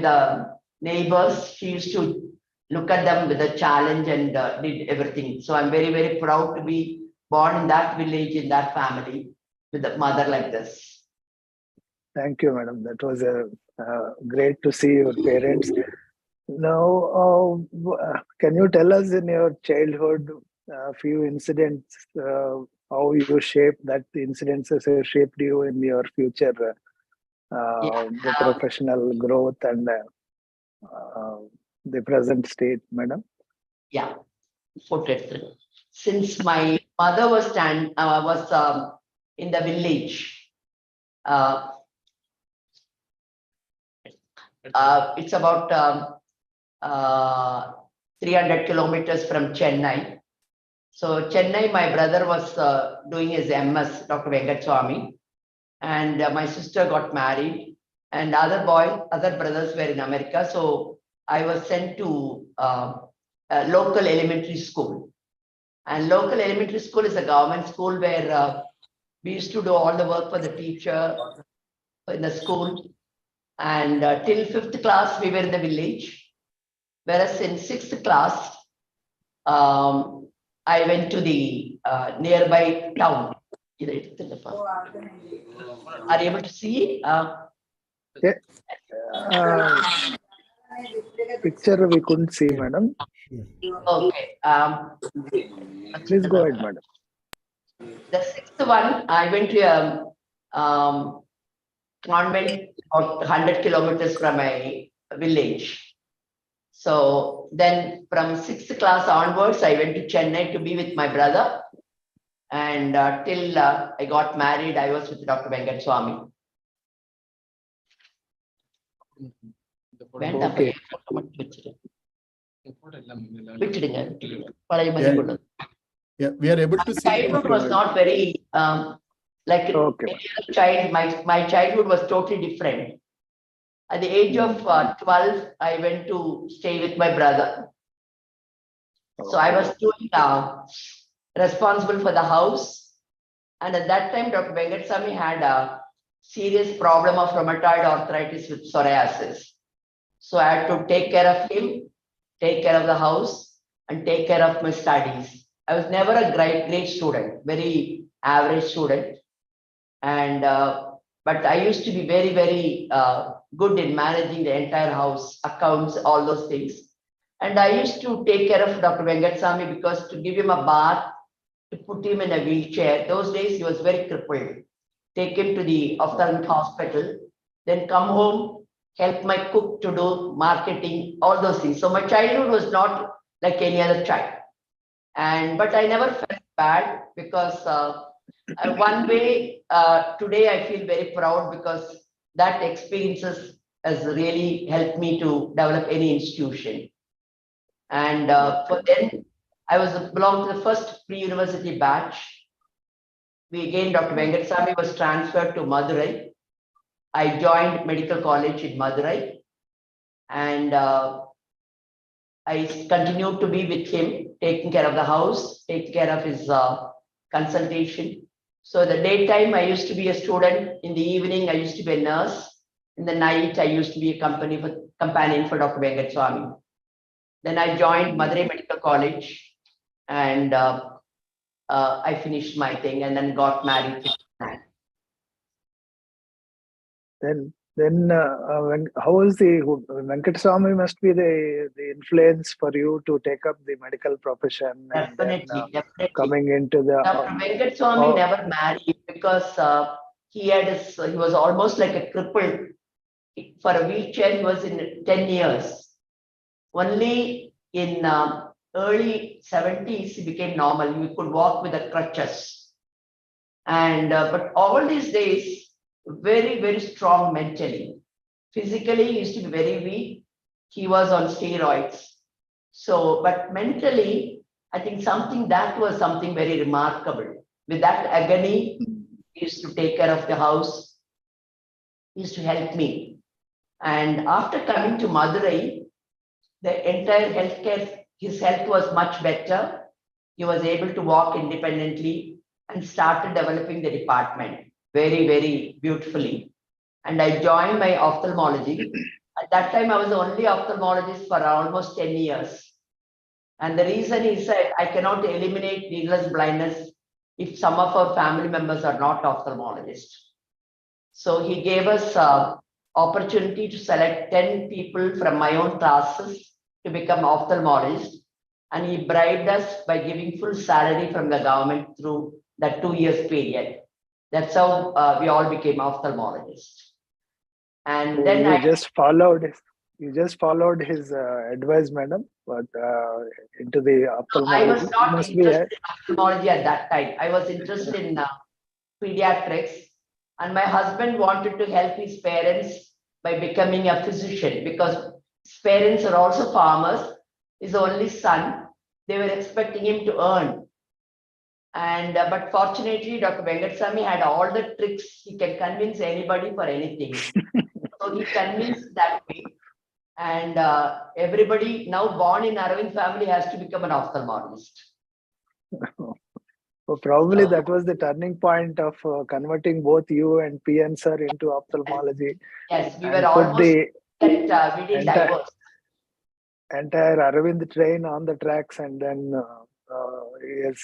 the neighbors. She used to look at them with a challenge and did everything. So I'm very, very proud to be born in that village, in that family, with a mother like this. Thank you, madam. That was great to see your parents. Now, can you tell us in your childhood a few incidents, how you shaped that the incidences have shaped you in your future the professional growth and the present state, madam? Yeah, since my mother was in the village, it's about 300 kilometers from Chennai. So Chennai, my brother was doing his MS, Dr. Venkatasamy, and my sister got married, and other brothers were in America. So I was sent to a local elementary school. And local elementary school is a government school where we used to do all the work for the teacher in the school. And till 5th class, we were in the village. Whereas in 6th class, I went to the nearby town. Are you able to see? Picture we couldn't see, madam. Okay. Please go ahead, madam. The 6th one, I went to a convent about 100 kilometers from my village. So then from 6th class onwards, I went to Chennai to be with my brother. And till I got married, I was with Dr. Venkatasamy. Okay. Yeah, we are able to see. Childhood was not very like okay. Child. My childhood was totally different. At the age of 12, I went to stay with my brother. So I was doing responsible for the house. And at that time, Dr. Venkatasamy had a serious problem of rheumatoid arthritis with psoriasis. So I had to take care of him, take care of the house, and take care of my studies. I was never a great student, very average student. And but I used to be very good in managing the entire house, accounts, all those things. And I used to take care of Dr. Venkatasamy because to give him a bath, to put him in a wheelchair, those days he was very crippled. Take him to the ophthalmic hospital, then come home, help my cook to do marketing, all those things. So my childhood was not like any other child. But I never felt bad because one way today I feel very proud because that experiences has really helped me to develop any institution. And for then I belonged to the first pre-university batch. Dr. Venkatasamy was transferred to Madurai. I joined medical college in Madurai, and I continued to be with him, taking care of the house, taking care of his consultation. So the daytime, I used to be a student. In the evening, I used to be a nurse. In the night, I used to be a companion for Dr. Venkatasamy. Then I joined Madurai Medical College, and I finished my thing and then got married. Then how is the Venkatasamy must be the influence for you to take up the medical profession? Definitely. Coming into the Dr. Venkatasamy never married because he was almost like a cripple. For a wheelchair, he was in 10 years. Only in early 70s, he became normal. He could walk with the crutches. And but all these days, very strong mentally. Physically, he used to be very weak. He was on steroids. So, but mentally, I think that was something very remarkable. With that agony, he used to take care of the house. He used to help me. And after coming to Madurai, the entire healthcare, his health was much better. He was able to walk independently and started developing the department very beautifully. And I joined my ophthalmology. At that time, I was the only ophthalmologist for almost 10 years. And the reason he said, I cannot eliminate needless blindness if some of our family members are not ophthalmologists. So he gave us opportunity to select 10 people from my own classes to become ophthalmologists. And he bribed us by giving full salary from the government through that 2 years period. That's how we all became ophthalmologists. And then you just followed his advice, madam, but into the ophthalmology. I was not interested in ophthalmology at that time. I was interested in pediatrics, and my husband wanted to help his parents by becoming a physician because his parents are also farmers. His only son, they were expecting him to earn. And but fortunately, Dr. Venkatasamy had all the tricks. He can convince anybody for anything. So he convinced that way. And everybody now born in Aravind family has to become an ophthalmologist. So probably that was the turning point of converting both you and PN sir into ophthalmology. Yes, we were almost we didn't divorce. Entire Aravind train on the tracks, and then he has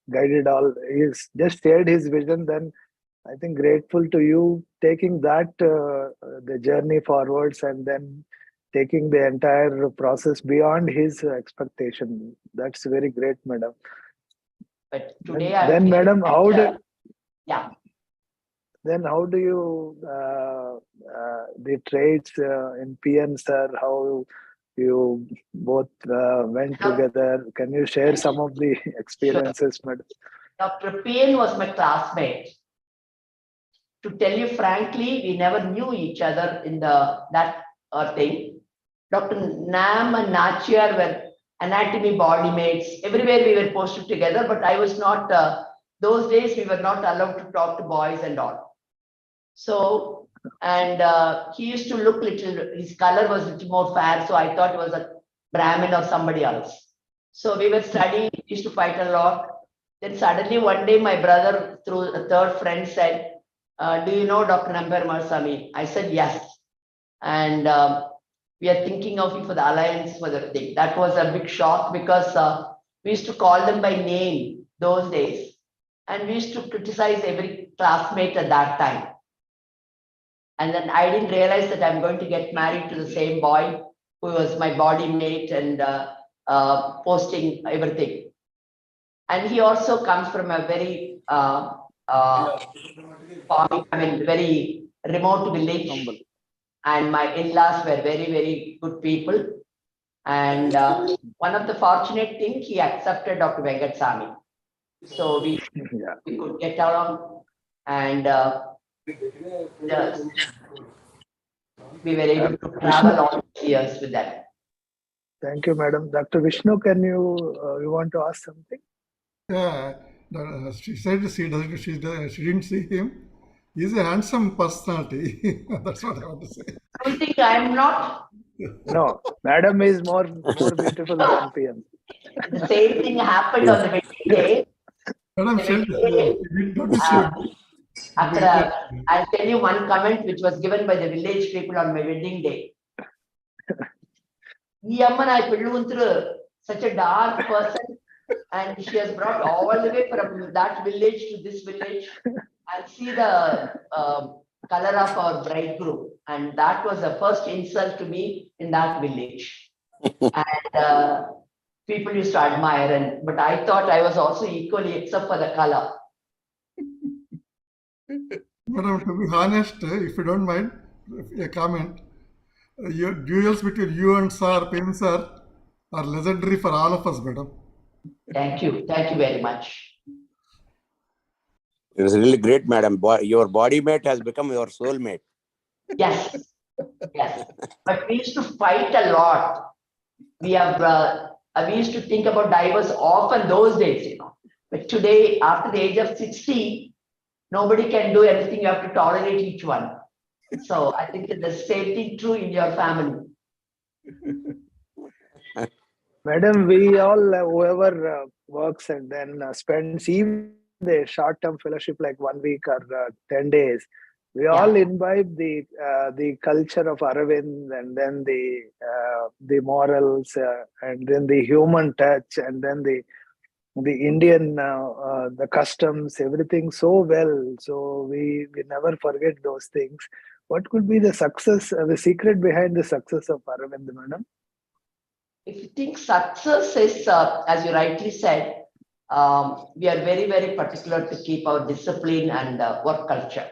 guided all. He has just shared his vision. Then I think grateful to you taking that the journey forwards and then taking the entire process beyond his expectation. That's very great, madam. But today, then madam, how do? Yeah. Then how do you the trades in PN sir? How you both went together? Can you share some of the experiences, Sure. madam? Dr. PN was my classmate. To tell you frankly, we never knew each other in that thing. Dr. Nam and Nachiyar were anatomy body mates. Everywhere we were posted together, but I was not, those days we were not allowed to talk to boys and all. So, and he used to look his color was a little more fair, so I thought it was a Brahmin or somebody else. So we were studying, we used to fight a lot. Then suddenly one day my brother, through a third friend, said, do you know Dr. Namber Marsami? I said, yes. And we are thinking of you for the alliance for the thing. That was a big shock because we used to call them by name those days. And we used to criticize every classmate at that time. And then I didn't realize that I'm going to get married to the same boy who was my body mate and posting everything. And he also comes from a very, very remote village. And my in-laws were very, very good people. And one of the fortunate things, he accepted Dr. Venkatsamy. So we could get along and we were able to travel all years with them. Thank you, madam. Dr. Vishnu, can you want to ask something? Yeah, she said she didn't see him. He's a handsome personality. That's what I want to say. I don't think I'm not. No, madam is more beautiful than PM. The same thing happened on the wedding day. Madam, I'll tell you one comment which was given by the village people on my wedding day. Such a dark person, and she has brought all the way from that village to this village and see the color of our bridegroom. And that was the first insult to me in that village. And people used to admire, but I thought I was also equally, except for the color. Madam, to be honest, if you don't mind, a comment. Your duels between you and Sir, PM Sir, are legendary for all of us, madam. Thank you. Thank you very much. It was really great, madam. Your body mate has become your soul mate. Yes. Yes. But we used to fight a lot. We used to think about divorce often those days, you know. But today, after the age of 60, nobody can do anything. You have to tolerate each one. So I think it's the same thing true in your family. Madam, we all, whoever works and then spends even the short-term fellowship like 1 week or 10 days, we all imbibe the culture of Aravind, and then the morals, and then the human touch, and then the Indian, the customs, everything so well. So we never forget those things. What could be the success, the secret behind the success of Aravind, madam? If you think success is, as you rightly said, we are very, very particular to keep our discipline and work culture.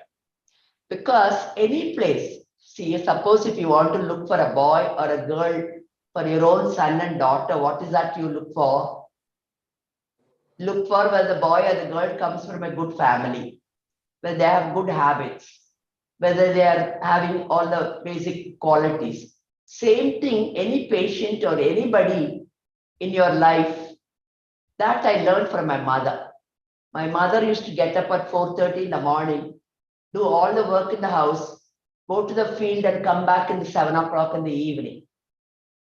Because any place, see, suppose if you want to look for a boy or a girl for your own son and daughter, what is that you look for? Look for whether the boy or the girl comes from a good family, whether they have good habits, whether they are having all the basic qualities. Same thing, any patient or anybody in your life, that I learned from my mother. My mother used to get up at 4:30 in the morning, do all the work in the house, go to the field and come back in the 7 o'clock in the evening.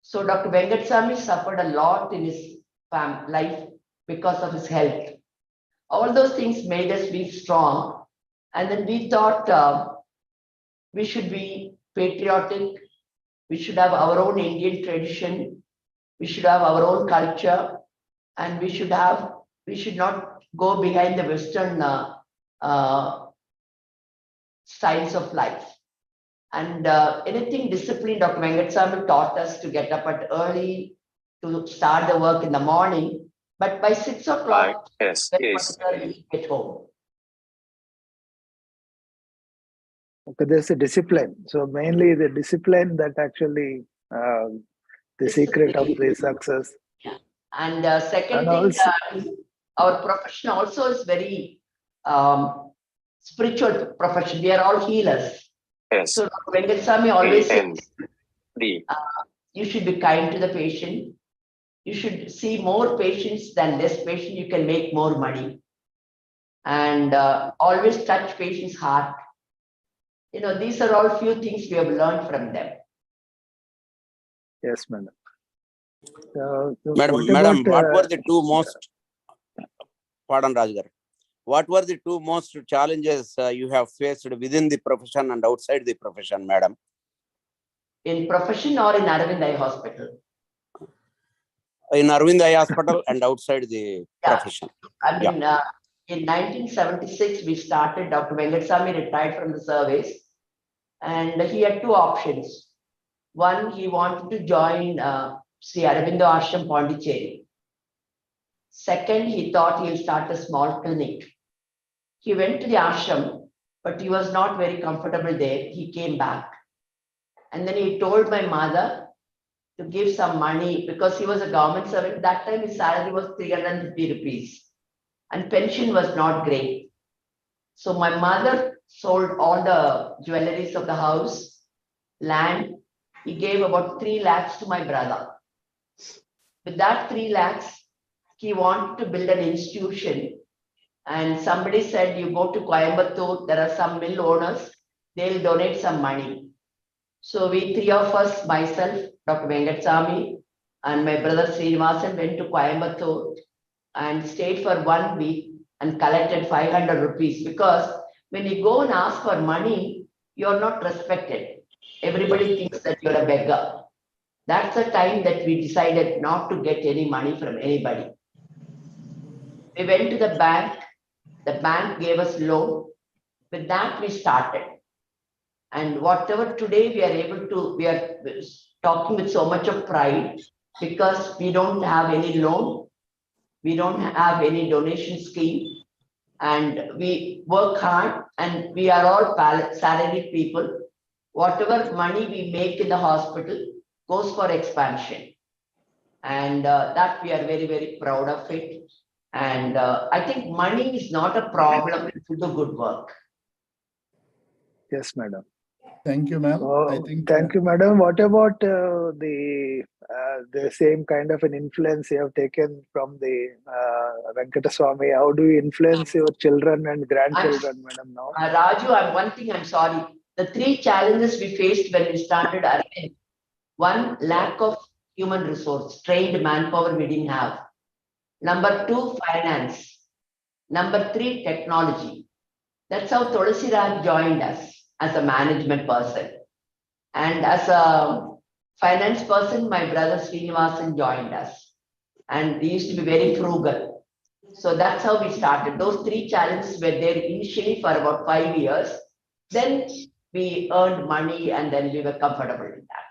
So Dr. Venkatsamy suffered a lot in his life because of his health. All those things made us be strong. And then we thought we should be patriotic. We should have our own Indian tradition. We should have our own culture. And we should not go behind the Western styles of life. And anything discipline, Dr. Venkatsamy taught us to get up at early, to start the work in the morning. But by 6 o'clock, we get home. Okay, there's a discipline. So mainly the discipline that actually the secret of the success. Yeah. And second thing, our profession also is very spiritual profession. We are all healers. Yes. So Venkatsamy always says, you should be kind to the patient. You should see more patients than less patient. You can make more money. And always touch patient's heart. You know, these are all few things we have learned from them. Yes, madam. Madam, what were the two most, pardon Rajgar, what were the two most challenges you have faced within the profession and outside the profession, madam? In profession or in Aravind Eye Hospital? In Arvind Eye Hospital and outside the profession. I mean, in 1976, we started, Dr. Venkatasamy retired from the service, and he had two options. One, he wanted to join Sri Aurobindo Ashram Pondicherry. Second, he thought he'll start a small clinic. He went to the ashram, but he was not very comfortable there. He came back. And then he told my mother to give some money because he was a government servant. That time his salary was 350 rupees and pension was not great. So my mother sold all the jewelries of the house, land. He gave about 3 lakhs to my brother. With that 3 lakhs, he wanted to build an institution. And somebody said, you go to Coimbatore, there are some mill owners, they'll donate some money. So we three of us, myself, Dr. Venkatasamy, and my brother Srinivasan went to Coimbatore and stayed for 1 week and collected 500 rupees. Because when you go and ask for money, you're not respected. Everybody thinks that you're a beggar. That's the time that we decided not to get any money from anybody. We went to the bank gave us loan. With that, we started. And whatever today we are able to, we are talking with so much of pride because we don't have any loan, we don't have any donation scheme, and we work hard and we are all salaried people. Whatever money we make in the hospital goes for expansion. And that we are very, very proud of it. And I think money is not a problem to do good work. Yes, madam. Thank you, ma'am. I think. Thank you, madam. What about the same kind of an influence you have taken from the Venkataswamy? How do you influence your children and grandchildren, madam? Now, Raju, one thing I'm sorry. The 3 challenges we faced when we started Aravind: 1, lack of human resource, trained manpower we didn't have. Number 2, finance. Number 3, technology. That's how Tulsi Raj joined us as a management person. And as a finance person, my brother Srinivasan joined us. And we used to be very frugal. So that's how we started. Those 3 challenges were there initially for about 5 years. Then we earned money and then we were comfortable with that.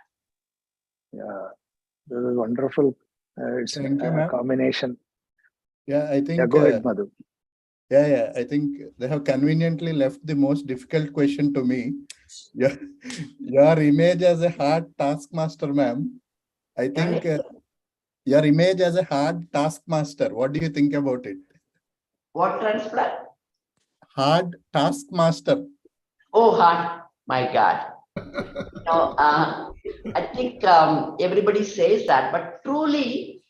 yeah, this is wonderful. It's a combination. Yeah, I think. Yeah, go ahead, Madhu. Yeah. I think they have conveniently left the most difficult question to me. Your image as a hard taskmaster, ma'am. I think your image as a hard taskmaster. What do you think about it? What transplant? Hard taskmaster. Oh, hard. My God. I think everybody says that, but truly,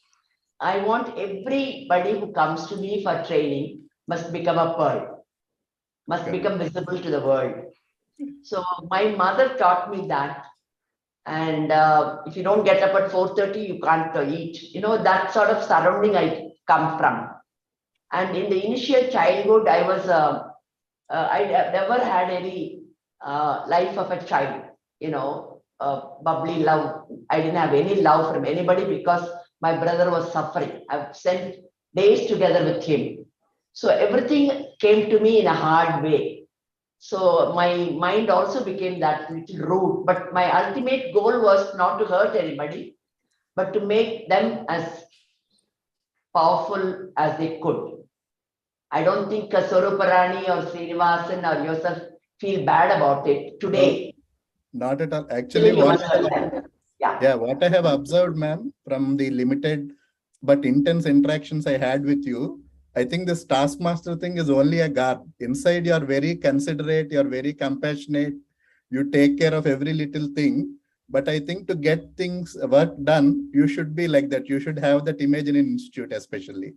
I want everybody who comes to me for training must become a pearl, must become visible to the world. So my mother taught me that. And if you don't get up at 4:30, you can't eat. That sort of surrounding I come from. And in the initial childhood, I never had any life of a child, bubbly love. I didn't have any love from anybody because my brother was suffering. I've spent days together with him. So everything came to me in a hard way. So my mind also became that little rude. But my ultimate goal was not to hurt anybody, but to make them as powerful as they could. I don't think Swaruparani or Srinivasan or yourself feel bad about it today. No, not at all. Actually, what I have observed, ma'am, from the limited but intense interactions I had with you, I think this taskmaster thing is only a garb. Inside, you are very considerate, you are very compassionate, you take care of every little thing. But I think to get things work done, you should be like that. You should have that image in an institute, especially.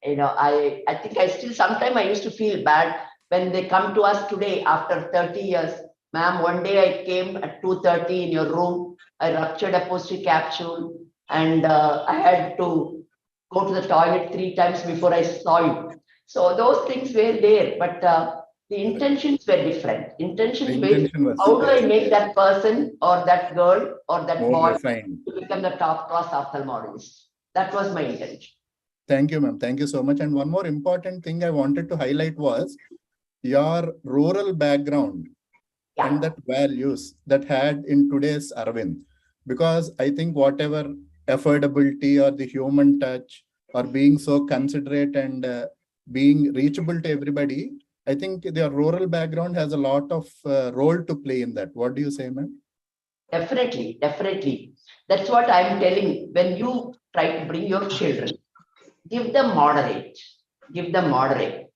I think sometimes I used to feel bad when they come to us today after 30 years. Ma'am, one day I came at 2:30 in your room. I ruptured a posty capsule and I had to go to the toilet 3 times before I saw you. So those things were there. But The intentions were different. Intentions The were, intention was how do I make that person or that girl or that more boy refined. to become the top class ophthalmologist? That was my intention. Thank you, ma'am. Thank you so much. And one more important thing I wanted to highlight was your rural background and that values that had in today's Arvind. Because I think whatever affordability or the human touch or being so considerate and being reachable to everybody, I think their rural background has a lot of role to play in that. What do you say, ma'am? Definitely, definitely. That's what I'm telling. When you try to bring your children, give them moderate. Give them moderate.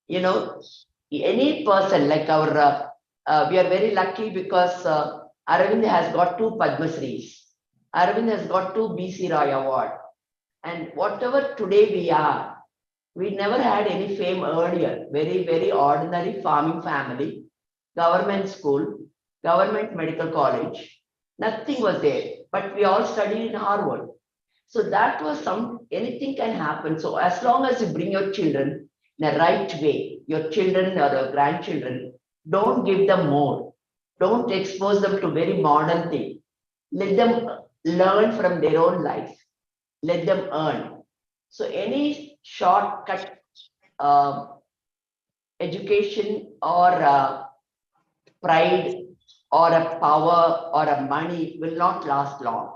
You know, any person like our, we are very lucky because Arvind has got 2 Padma Shris. Arvind has got 2 BC Roy Award. And whatever today we are, we never had any fame earlier. Very, very ordinary farming family, government school, government medical college. Nothing was there, but we all studied in Harvard. So that was anything can happen. So as long as you bring your children in the right way, your children or your grandchildren, don't give them more. Don't expose them to very modern thing. Let them learn from their own life. Let them earn. So any shortcut education or pride or a power or a money will not last long.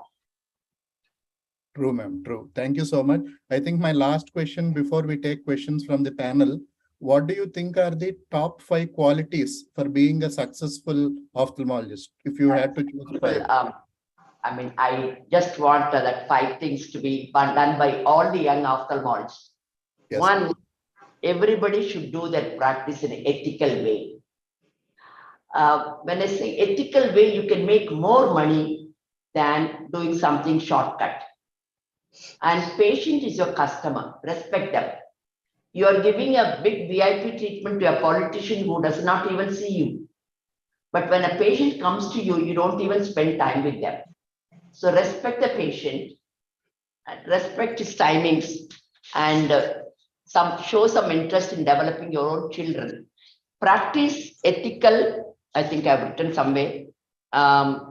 True, ma'am. True. Thank you so much. I think my last question before we take questions from the panel, what do you think are the top 5 qualities for being a successful ophthalmologist? If you had to choose 5. I mean, I just want that 5 things to be done by all the young ophthalmologists. Yes. One, everybody should do their practice in an ethical way. When I say ethical way, you can make more money than doing something shortcut. And patient is your customer. Respect them. You are giving a big VIP treatment to a politician who does not even see you. But when a patient comes to you, you don't even spend time with them. So respect the patient, and respect his timings, and show some interest in developing your own children. Practice ethical, I think I've written somewhere. I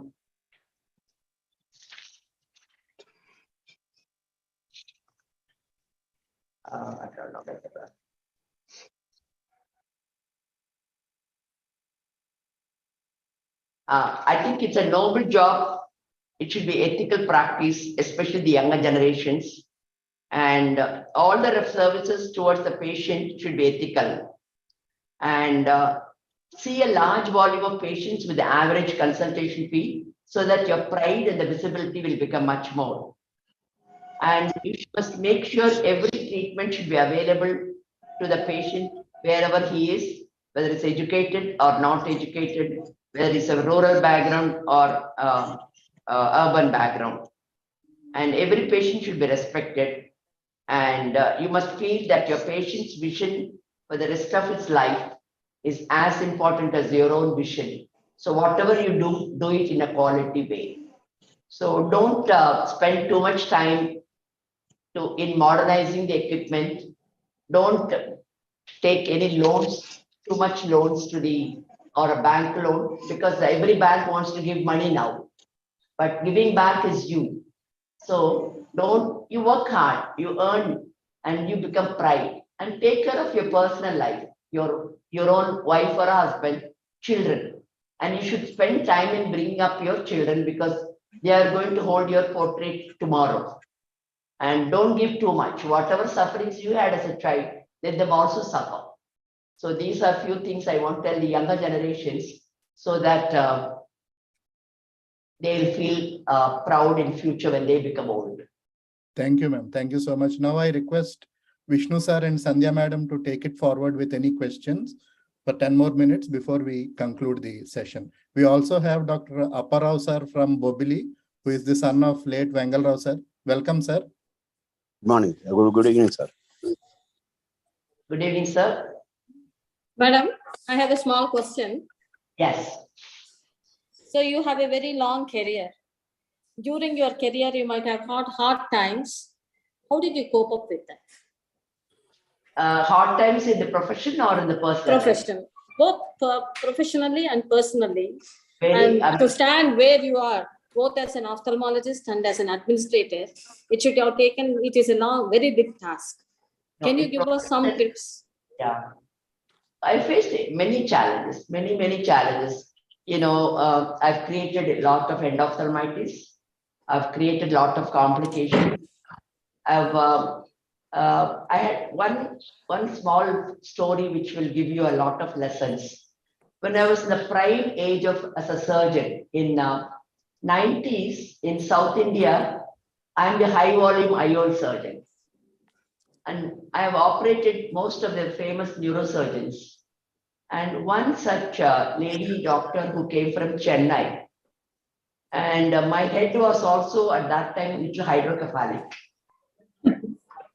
don't know. I think it's a noble job. It should be ethical practice, especially the younger generations. And all the services towards the patient should be ethical. And see a large volume of patients with the average consultation fee so that your pride and the visibility will become much more. And you must make sure every treatment should be available to the patient wherever he is, whether it's educated or not educated, whether it's a rural background or urban background. And every patient should be respected. And you must feel that your patient's vision for the rest of its life is as important as your own vision. So whatever you do it in a quality way. So don't spend too much time in modernizing the equipment. Don't take any loans, too much loans or a bank loan, because every bank wants to give money now. But giving back is you. So you work hard, you earn, and you become pride, and take care of your personal life, your own wife or husband, children. And you should spend time in bringing up your children because they are going to hold your portrait tomorrow. And don't give too much. Whatever sufferings you had as a child, let them also suffer. So these are few things I want to tell the younger generations so that they'll feel proud in future when they become old. Thank you, ma'am. Thank you so much. Now I request Vishnu sir and Sandhya madam to take it forward with any questions for 10 more minutes before we conclude the session. We also have Dr. Apparao sir from Bobili, who is the son of late Vengal Rao sir. Welcome, sir. Good morning. Good evening, sir. Good evening, sir. Madam, I have a small question. Yes. So you have a very long career. During your career, you might have had hard times. How did you cope up with that? Hard times in the profession or in the personal? Profession. both professionally and personally. Very, And to stand where you are, both as an ophthalmologist and as an administrator, it should have taken, it is a long, very big task. Can you give us some tips? Yeah. I faced many challenges, many challenges. You know, I've created a lot of endophthalmitis. I've created a lot of complications. I had one small story which will give you a lot of lessons. When I was in the prime age of as a surgeon in 90s in South India, I'm the high volume IOL surgeon. And I have operated most of the famous neurosurgeons. And one such lady doctor who came from Chennai. And my head was also at that time little hydrocephalic.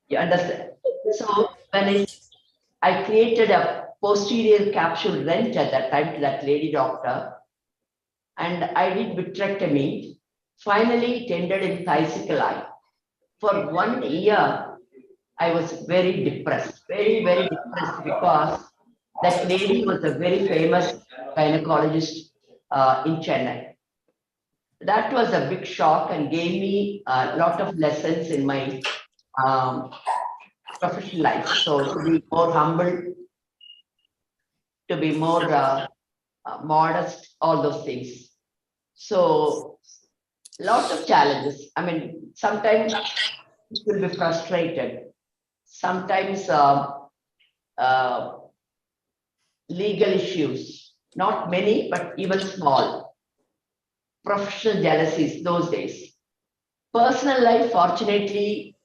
You understand? So when I created a posterior capsule rent at that time to that lady doctor, and I did vitrectomy. Finally, it ended in Thusical eye. For 1 year, I was very depressed, very depressed, because that lady was a very famous gynecologist in Chennai. That was a big shock and gave me a lot of lessons in my professional life. So to be more humble, to be more modest, all those things. So lots of challenges. I mean, sometimes you will be frustrated. Sometimes legal issues, not many, but even small. Professional jealousies those days. Personal life, fortunately,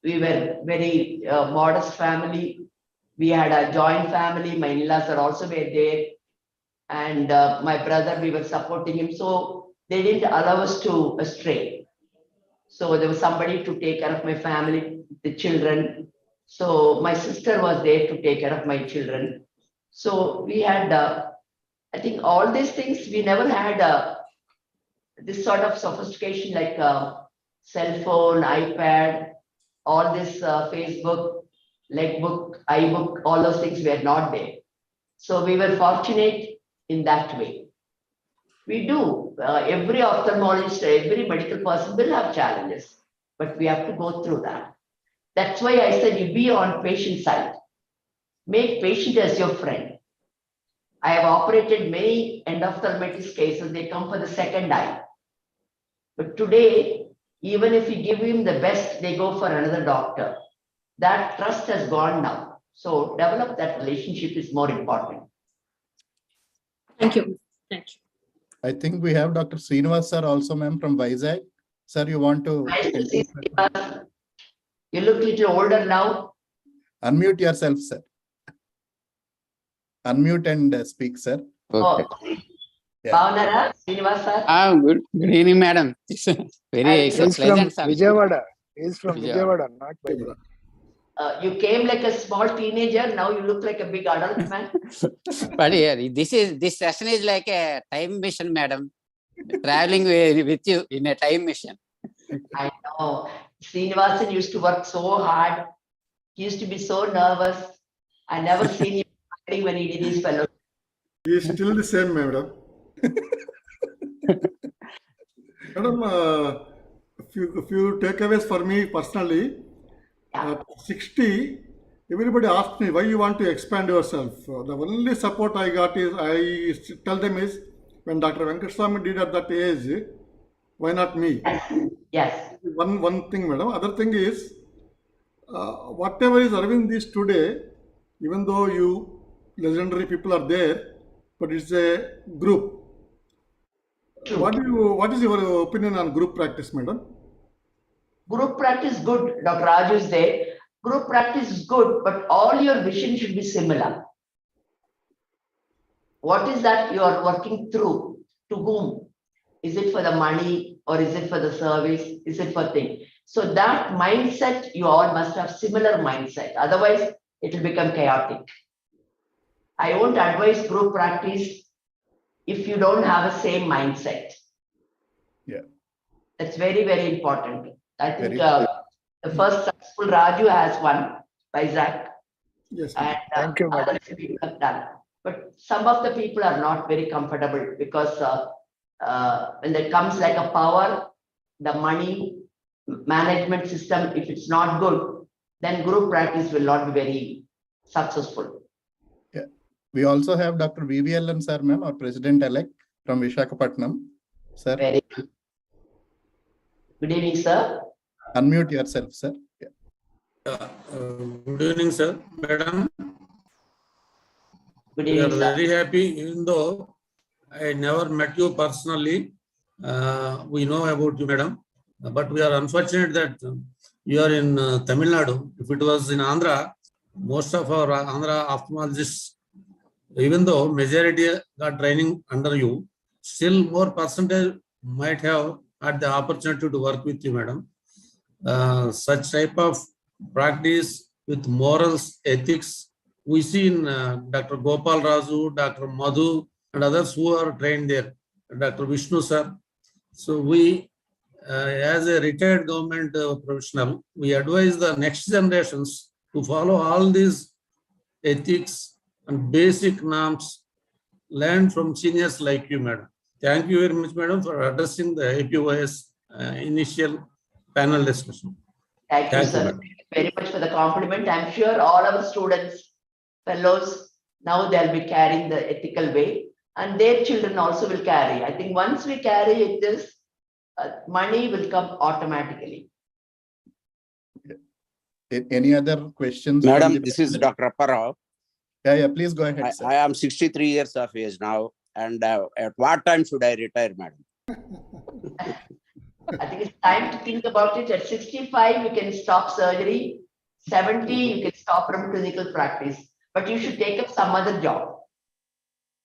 we were very modest family. We had a joint family. My in-laws are also were there. And my brother, we were supporting him. So they didn't allow us to stray. So there was somebody to take care of my family, the children. So my sister was there to take care of my children. So we had, I think all these things, we never had this sort of sophistication like cell phone, iPad, all this Facebook, Legbook, iBook, all those things were not there. So we were fortunate in that way. We do. Every ophthalmologist, every medical person will have challenges, but we have to go through that. That's why I said you be on patient side. Make patient as your friend. I have operated many endophthalmitis cases. They come for the second eye. But today, even if you give him the best, they go for another doctor. That trust has gone now. So develop that relationship is more important. Thank you. Thank you. I think we have Dr. Srinivas sir also, ma'am, from Vizag. Sir, you want to? Nice to see you. You look a little older now. Unmute yourself, sir. Unmute and speak, sir. Okay. Yeah. Bhavnara, Srinivas sir. Good evening, madam. It's very He's from pleasant. Vijayawada. He's from Vijayawada, not Vizag. You came like a small teenager. Now you look like a big adult man. But yeah, this session is like a time machine, madam. Traveling with you in a time machine. I know. Srinivasan used to work so hard. He used to be so nervous. I never seen him smiling when he did his fellowship. He is still the same, madam. Madam, a few takeaways for me personally. At 60, everybody asked me why you want to expand yourself. The only support I got is I tell them is when Dr. Venkateswamy did at that age, why not me? Yes. One thing, madam. Other thing is whatever is Arvind is today, even though you legendary people are there, but it's a group. True. What is your opinion on group practice, madam? Group practice good. Dr. Raju is there. Group practice is good, but all your vision should be similar. What is that you are working through? To whom? Is it for the money or is it for the service? Is it for thing? So that mindset, you all must have similar mindset. Otherwise, it will become chaotic. I won't advise group practice if you don't have a same mindset. Yeah. That's very important. I think the Very first successful Raju has one by Zach. Yes. And Thank you, madam. other people have done. but some of the people are not very comfortable because when there comes like a power, the money management system, if it's not good, then group practice will not be very successful. Yeah. We also have Dr. VVLN sir, ma'am, our president-elect from Visakhapatnam. Sir, Very good. Good evening, sir. unmute yourself, sir. Yeah. Good evening, sir. Madam, Good we are evening, sir. very happy, even though I never met you personally. We know about you, madam, but we are unfortunate that you are in Tamil Nadu. If it was in Andhra, most of our Andhra ophthalmologists, even though majority got training under you, still more percentage might have had the opportunity to work with you, madam. Such type of practice with morals, ethics, we see in Dr. Gopal Raju, Dr. Madhu, and others who are trained there, Dr. Vishnu sir. So we, as a retired government professional, we advise the next generations to follow all these ethics and basic norms learned from seniors like you, madam. Thank you very much, madam, for addressing the APOS initial panel discussion. Thank you, sir. madam. Very much for the compliment. I'm sure all our students, fellows, now they'll be carrying the ethical way, and their children also will carry. I think once we carry it, this money will come automatically. Any other questions? Madam, this is Dr. Apparao. Yeah, please go ahead, sir. I am 63 years of age now. And at what time should I retire, madam? I think it's time to think about it. At 65, you can stop surgery. 70, you can stop from clinical practice. But you should take up some other job.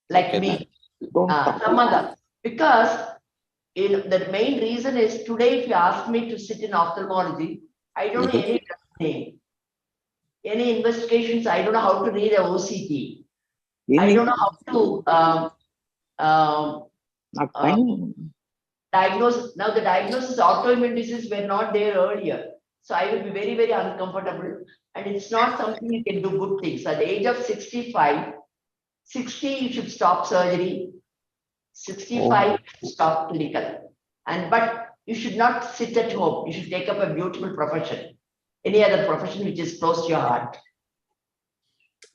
Like Okay, me. Some other. Because the main reason is today, if you ask me to sit in ophthalmology, I don't know any name. Any investigations, I don't know how to read a OCT. I don't know how to diagnose. Now the diagnosis of autoimmune disease were not there earlier. So I will be very, very uncomfortable. And it's not something you can do good things. At the age of 65, 60, you should stop surgery. 65, you should stop clinical. But you should not sit at home. You should take up a beautiful profession. Any other profession which is close to your heart.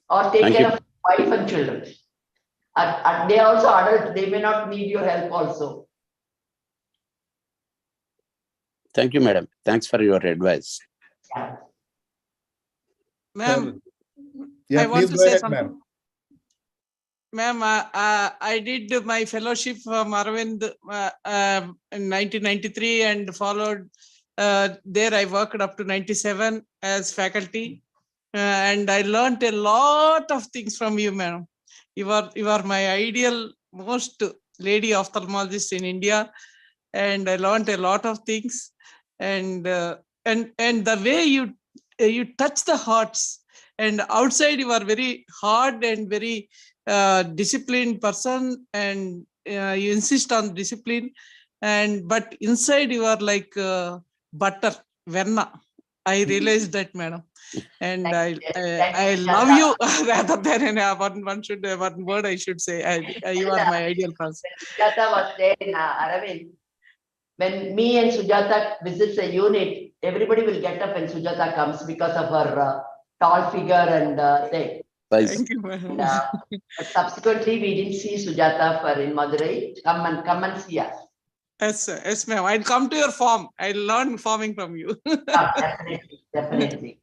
Or take care of wife and children. They are also adult. They may not need your help also. Thank you, madam. Thanks for your advice. Yeah. Ma'am, Yeah, I want please to go say ahead, something. ma'am. Ma'am, I did my fellowship from Arvind in 1993 and followed there. I worked up to 97 as faculty, and I learned a lot of things from you, madam. You are my ideal, most lady ophthalmologist in India, and I learned a lot of things. And the way you touch the hearts, and outside you are very hard and very disciplined person, and you insist on discipline, but inside you are like butter, venna. I realized that, madam, and I love you rather than one word I should say. You are my ideal person. Sujata was there in Aravind. When me and Sujata visits a unit, everybody will get up when Sujata comes because of her tall figure and thing. Thank you, madam. But subsequently, we didn't see Sujata for in Madurai. Come and see us. Yes, sir. Yes, ma'am. I'll come to your farm. I'll learn farming from you. Definitely.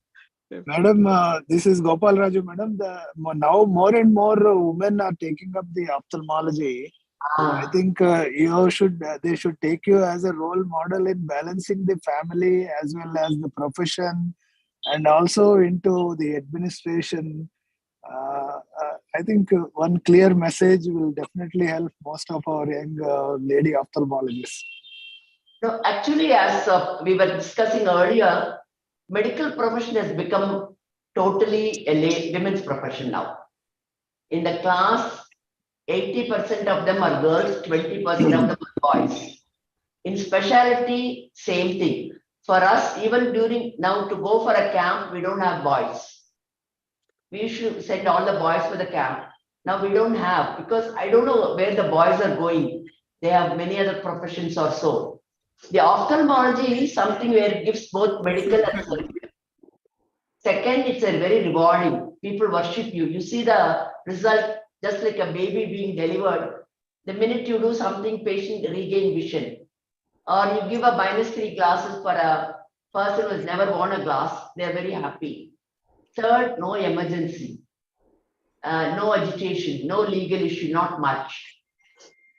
Madam, this is Gopal Raju, madam. Now more and more women are taking up the ophthalmology. I think they should take you as a role model in balancing the family as well as the profession, and also into the administration. I think one clear message will definitely help most of our young lady ophthalmologists. No, actually, as we were discussing earlier, medical profession has become totally a women's profession now. In the class, 80% of them are girls, 20% of them are boys. In specialty, same thing. For us, even during now to go for a camp, we don't have boys. We should send all the boys for the camp. Now we don't have, because I don't know where the boys are going. They have many other professions or so. The ophthalmology is something where it gives both medical and surgical. Second, it's a very rewarding. People worship you. You see the result just like a baby being delivered. The minute you do something, patient regain vision. Or you give a binary glasses for a person who has never worn a glass, they're very happy. Third, no emergency. No agitation, no legal issue, not much.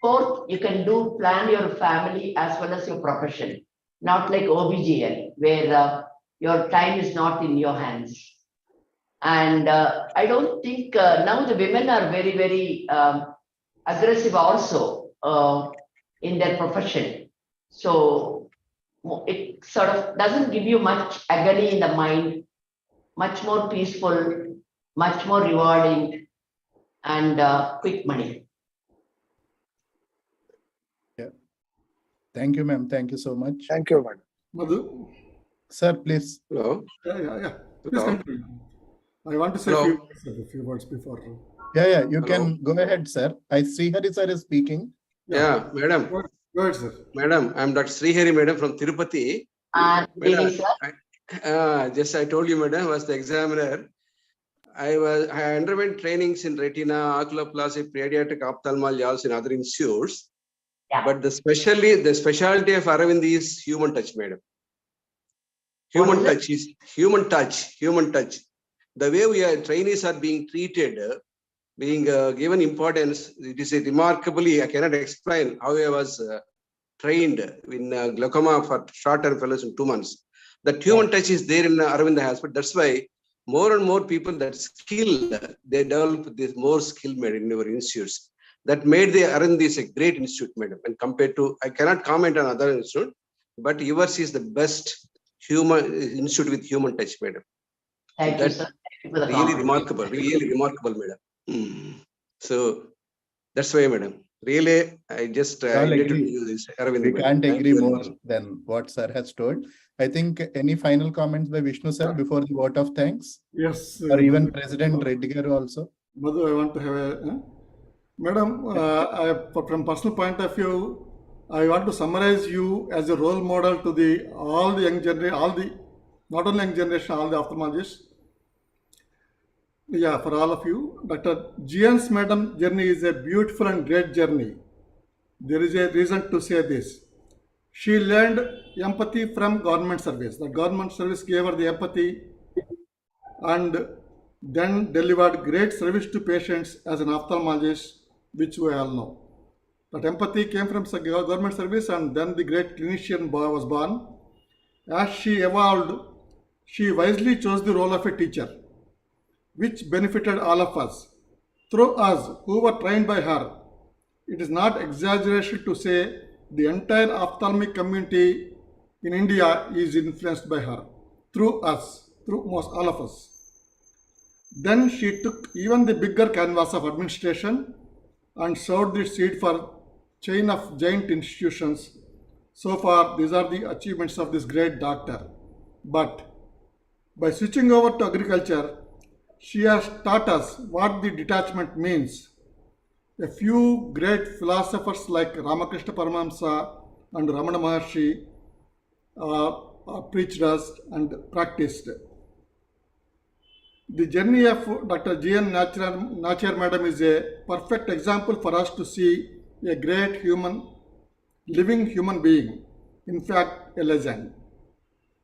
Fourth, you can plan your family as well as your profession, not like OBGL, where your time is not in your hands. And I don't think now the women are very, very aggressive also in their profession. So it sort of doesn't give you much agony in the mind, much more peaceful, much more rewarding, and quick money. Yeah. Thank you, ma'am. Thank you so much. Thank you, madam. Madhu? Sir, please. Hello. Yeah. Please continue. I want to say a few words before. Yeah, you can go ahead, sir. I see Hari sir is speaking. Yeah, madam. Go ahead, sir. Madam, I'm Dr. Srihari, madam, from Tirupati. Madam, sir. Just I told you, madam, was the examiner. I underwent trainings in retina, oculoplasty, pediatric ophthalmology, also in other institutes. Yeah. But the specialty of Aravind is human touch, madam. Human touch. The way we are trainees are being treated, being given importance, it is remarkably, I cannot explain how I was trained in glaucoma for short-term fellows in 2 months. That human touch is there in Aravind Hospital. That's why more and more people that skill, they develop this more skill made in our institutes. That made the Aravind is a great institute, madam. And compared to, I cannot comment on other institute, but yours is the best human institute with human touch, madam. Thank you, sir. Thank you for the really compliment. remarkable, madam. So that's why, madam. Really, I just related to you this. Aravind, we madam. can't agree more than what sir has told. I think any final comments by Vishnu sir before the vote of thanks? Yes. Or even President Reddy garu also? Madhu, I want to have a... Madam, from personal point of view, I want to summarize you as a role model to all the young generation, not only young generation, all the ophthalmologists. Yeah, for all of you. Dr. Jian's madam journey is a beautiful and great journey. There is a reason to say this. She learned empathy from government service. The government service gave her the empathy and then delivered great service to patients as an ophthalmologist, which we all know. That empathy came from government service, and then the great clinician was born. As she evolved, she wisely chose the role of a teacher, which benefited all of us. Through us, who were trained by her, it is not exaggeration to say the entire ophthalmic community in India is influenced by her. Through us, through most all of us. Then she took even the bigger canvas of administration and sowed the seed for chain of giant institutions. So far, these are the achievements of this great doctor. But by switching over to agriculture, she has taught us what the detachment means. A few great philosophers like Ramakrishna Paramahamsa and Ramana Maharshi preached us and practiced. The journey of Dr. G.N. Nachar Madam is a perfect example for us to see a great living human being, in fact, a legend.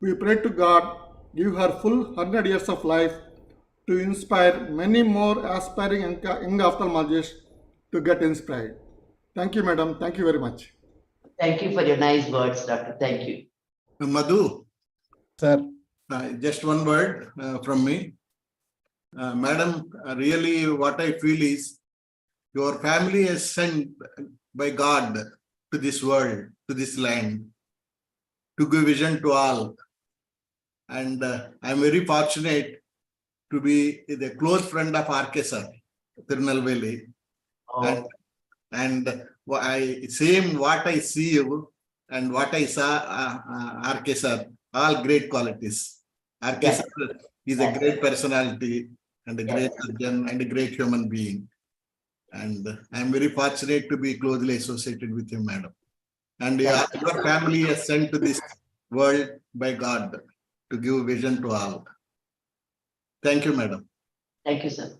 We pray to God, give her full 100 years of life to inspire many more aspiring young ophthalmologists to get inspired. Thank you, madam. Thank you very much. Thank you for your nice words, doctor. Thank you. Madhu. Sir. Just one word from me. Madam, really what I feel is your family is sent by God to this world, to this land, to give vision to all. And I'm very fortunate to be the close friend of R.K. sir, Tirunelveli. Oh. And what I see you and what I saw R.K. sir, all great qualities. R.K. sir is a great personality and a great surgeon and a great human being. And I'm very fortunate to be closely associated with you, madam. And your family is sent to this world by God to give vision to all. Thank you, madam. Thank you, sir.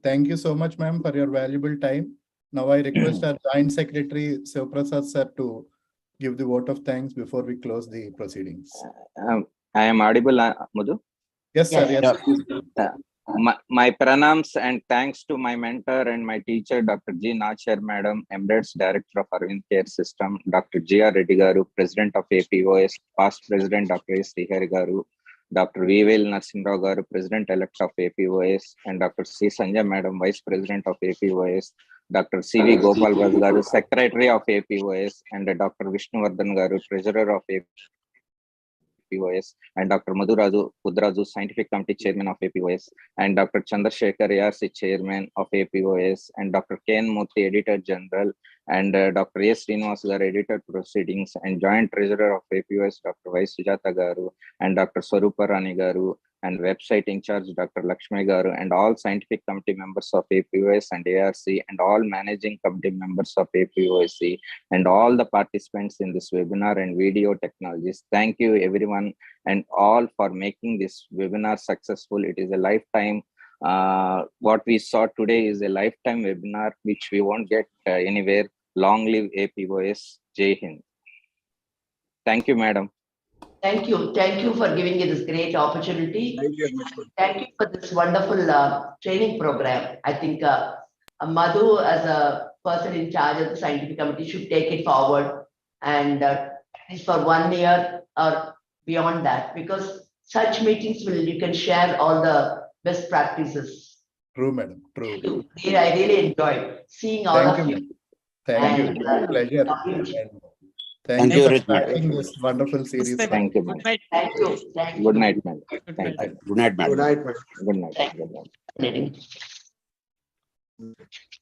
Thank you so much, ma'am, for your valuable time. Now I request our Joint Secretary, Sivaprasad sir, to give the vote of thanks before we close the proceedings. I am audible, Madhu? Yes, sir. Yes. My pranams and thanks to my mentor and my teacher, Dr. G. Nachar Madam, Emirates Director of Arvind Care System, Dr. G.R. Reddy Garu, President of APOS, past President Dr. S. Srihari Garu, Dr. V.Vel Narasimha Garu, President-elect of APOS, and Dr. C. Sanjay Madam, Vice President of APOS, Dr. C.V. Gopal Raj Garu, Secretary of APOS, and Dr. Vishnuvardhan Garu, Treasurer of APOS, and Dr. Madhuraju Kudraju, Scientific Committee Chairman of APOS, and Dr. Chandrasekhar ARC Chairman of APOS, and Dr. Ken Murthy, Editor General, and Dr. S. Srinivas Garu, Editor Proceedings, and Joint Treasurer of APOS, Dr. Y. Sujata Garu, and Dr. Swarupa Rani Garu, and Website in charge, Dr. Lakshmi Garu, and all Scientific Committee members of APOS and ARC, and all Managing Committee members of APOSC, and all the participants in this webinar and video technologies. Thank you, everyone, and all for making this webinar successful. It is a lifetime. What we saw today is a lifetime webinar, which we won't get anywhere. Long live APOS. Jai Hind. Thank you, madam. Thank you. Thank you for giving me this great opportunity. Thank you for this wonderful training program. I think Madhu, as a person in charge of the scientific committee, should take it forward, and at least for 1 year or beyond that, because such meetings you can share all the best practices. True, madam. True. I really enjoyed seeing all of you. Thank you. Pleasure. Thank you for starting this wonderful series. Thank you. Good night. Thank you. Thank you. Good night, madam. Thank you. Good night, madam. Good night. Good night. Good night.